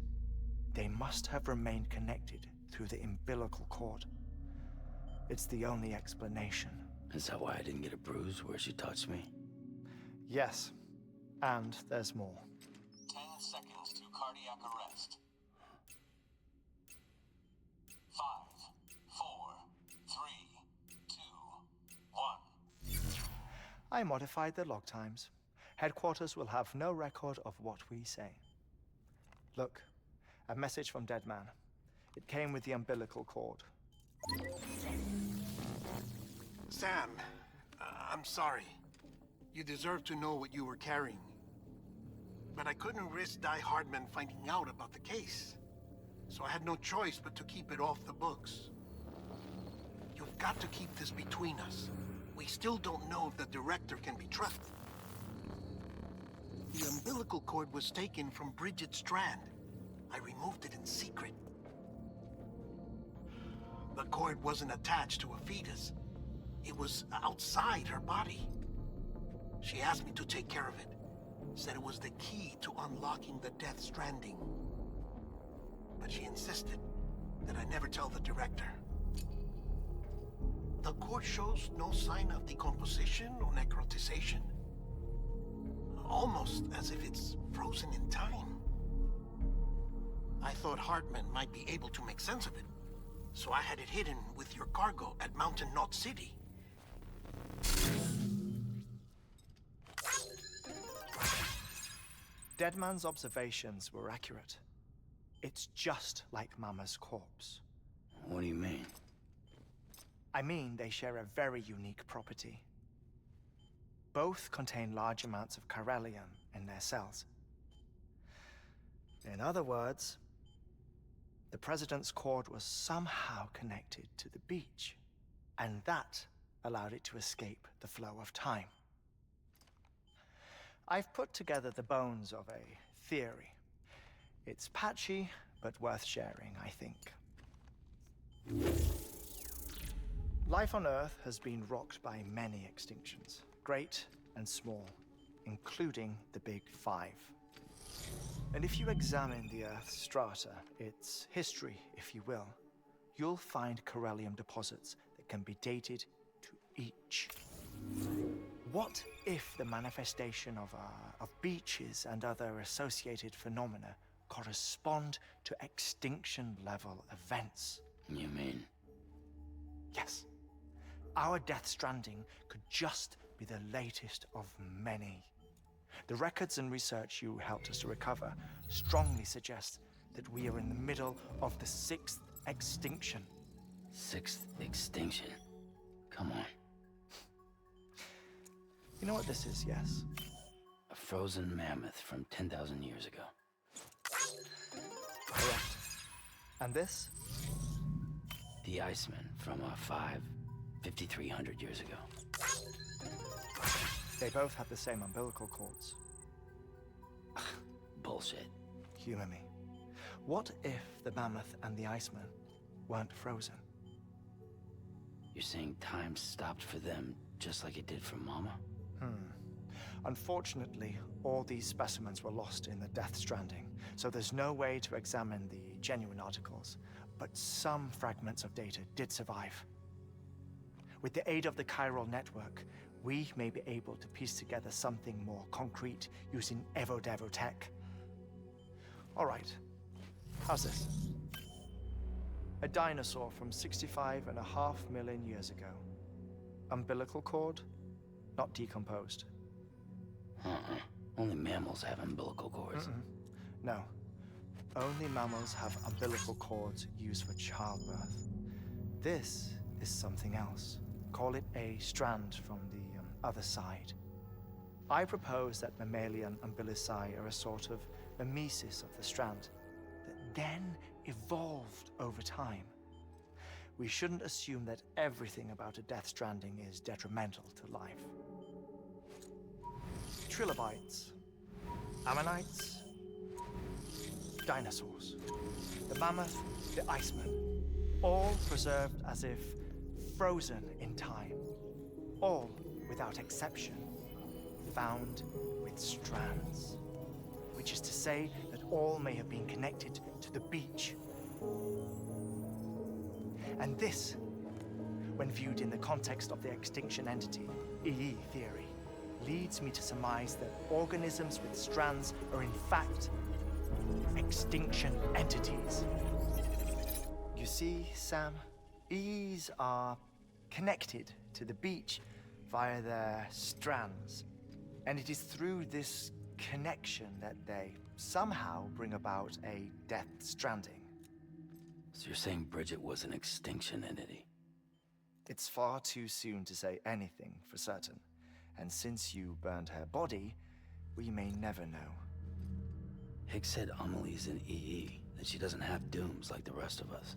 They must have remained connected through the umbilical cord. It's the only explanation. Is that why I didn't get a bruise where she touched me? Yes, and there's more. 10 seconds to cardiac arrest. 5, 4, 3, 2, 1. I modified the log times. Headquarters will have no record of what we say. Look, a message from Deadman. It came with the umbilical cord. Sam, I'm sorry. You deserve to know what you were carrying. But I couldn't risk Die Hardman finding out about the case. So I had no choice but to keep it off the books. You've got to keep this between us. We still don't know if the director can be trusted. The umbilical cord was taken from Bridget Strand. I removed it in secret. The cord wasn't attached to a fetus. It was outside her body. She asked me to take care of it. Said it was the key to unlocking the Death Stranding. But she insisted that I never tell the director. The cord shows no sign of decomposition or necrotization. Almost as if it's frozen in time. I thought Hartman might be able to make sense of it, so I had it hidden with your cargo at Mountain Knot City. Deadman's observations were accurate. It's just like Mama's corpse. What do you mean? I mean, they share a very unique property. both contain large amounts of chiralium in their cells. In other words, the president's cord was somehow connected to the beach, and that allowed it to escape the flow of time. I've put together the bones of a theory. It's patchy, but worth sharing, I think. Life on Earth has been rocked by many extinctions, great and small, including the Big Five. And if you examine the Earth's strata, its history, if you will, you'll find chiralium deposits that can be dated to each. What if the manifestation of beaches and other associated phenomena correspond to extinction-level events? You mean? Yes. Our Death Stranding could just be the latest of many. The records and research you helped us to recover strongly suggest that we are in the middle of the 6th extinction. 6th extinction? Come on. You know what this is, yes? A frozen mammoth from 10,000 years ago. Correct. And this? The Iceman from 5,300 years ago. They both have the same umbilical cords. Bullshit. Humor me. What if the mammoth and the Iceman weren't frozen? You're saying time stopped for them just like it did for Mama? Unfortunately, all these specimens were lost in the Death Stranding, so there's no way to examine the genuine articles, but some fragments of data did survive. With the aid of the chiral network, we may be able to piece together something more concrete using Evo-Devo tech. All right, how's this? A dinosaur from 65.5 million years ago. Umbilical cord, not decomposed. Only mammals have umbilical cords. No. Only mammals have umbilical cords used for childbirth. This is something else. Call it a strand from the other side. I propose that mammalian umbilici are a sort of mimesis of the strand that then evolved over time. We shouldn't assume that everything about a Death Stranding is detrimental to life. Trilobites, ammonites, dinosaurs, the mammoth, the Iceman, all preserved as if frozen in time, all without exception found with strands, which is to say that all may have been connected to the beach. And this, when viewed in the context of the extinction entity, EE theory, leads me to surmise that organisms with strands are in fact extinction entities. You see, Sam, EEs are connected to the beach via their strands. And it is through this connection that they somehow bring about a Death Stranding. So you're saying Bridget was an extinction entity? It's far too soon to say anything for certain. And since you burned her body, we may never know. Higgs said Amelie's an EE, that she doesn't have dooms like the rest of us.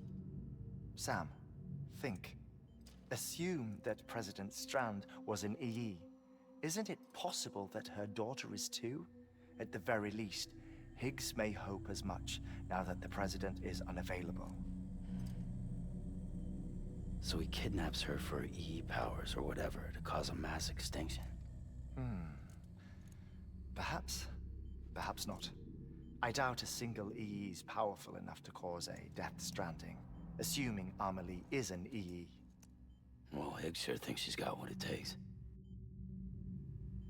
Sam, think. Assume that President Strand was an EE. Isn't it possible that her daughter is too? At the very least, Higgs may hope as much now that the President is unavailable. So he kidnaps her for EE powers or whatever to cause a mass extinction. Perhaps. Perhaps not. I doubt a single EE is powerful enough to cause a Death Stranding, assuming Amelie is an EE. Well, Higgs sure thinks she's got what it takes.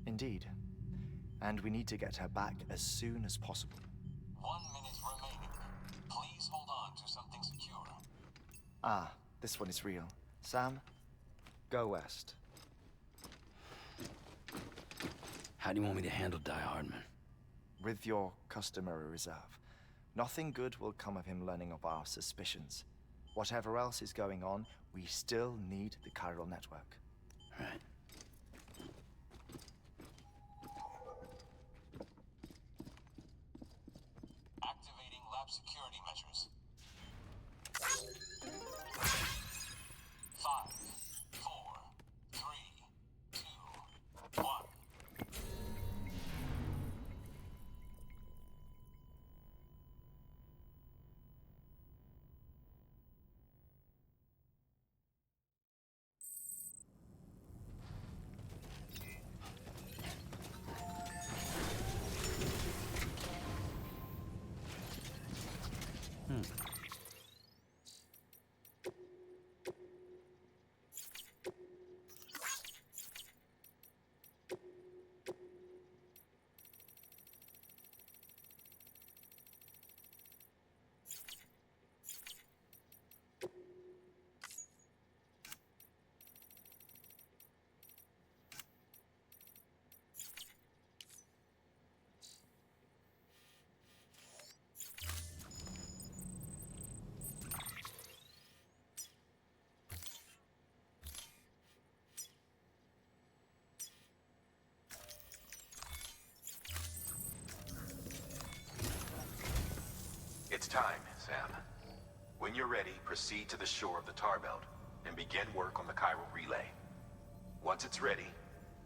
Indeed. And we need to get her back as soon as possible. 1 minute remaining. Please hold on to something secure. Ah, this one is real. Sam, go west. How do you want me to handle Die Hardman? With your customary reserve. Nothing good will come of him learning of our suspicions. Whatever else is going on, we still need the chiral network. Right. lab security measures. 5, 4, 3, 2, 1. It's time, Sam. When you're ready, proceed to the shore of the Tar Belt and begin work on the chiral relay. Once it's ready,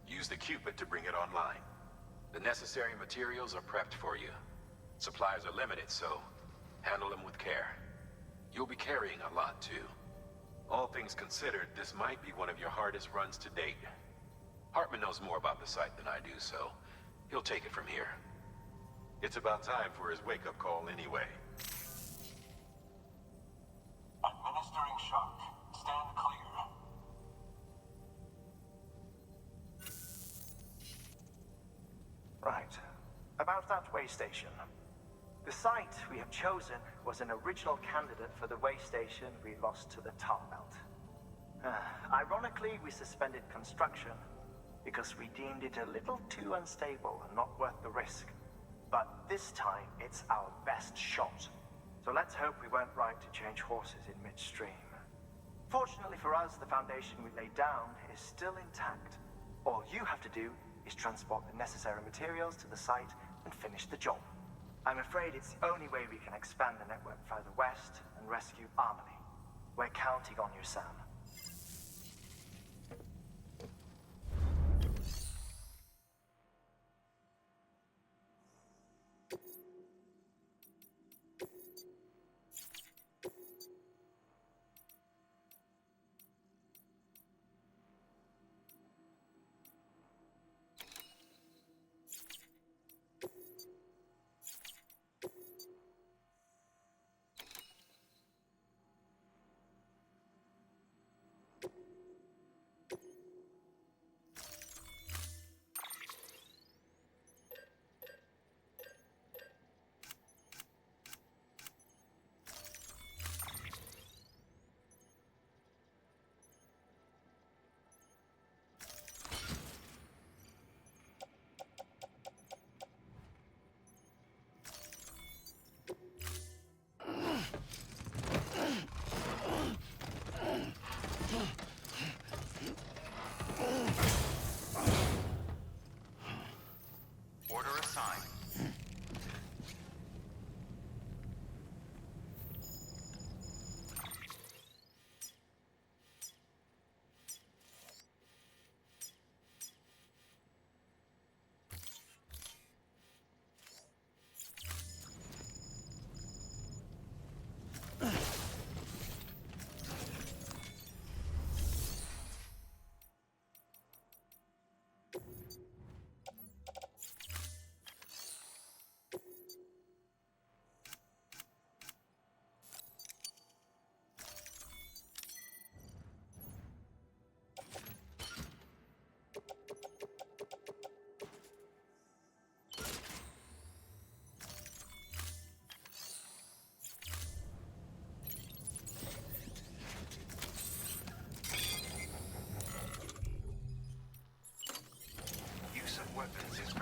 use the Cupid to bring it online. The necessary materials are prepped for you. Supplies are limited, so handle them with care. You'll be carrying a lot, too. All things considered, this might be one of your hardest runs to date. Hartman knows more about the site than I do, so he'll take it from here. It's about time for his wake-up call anyway. Administering shock. Stand clear. Right. About that way station. The site we have chosen was an original candidate for the way station we lost to the Tar Belt. Ironically, we suspended construction because we deemed it a little too unstable and not worth the risk. But this time, it's our best shot. So let's hope we weren't right to change horses in midstream. Fortunately for us, the foundation we laid down is still intact. All you have to do is transport the necessary materials to the site and finish the job. I'm afraid it's the only way we can expand the network further west and rescue Harmony. We're counting on you, Sam. Order assigned. Use of weapons is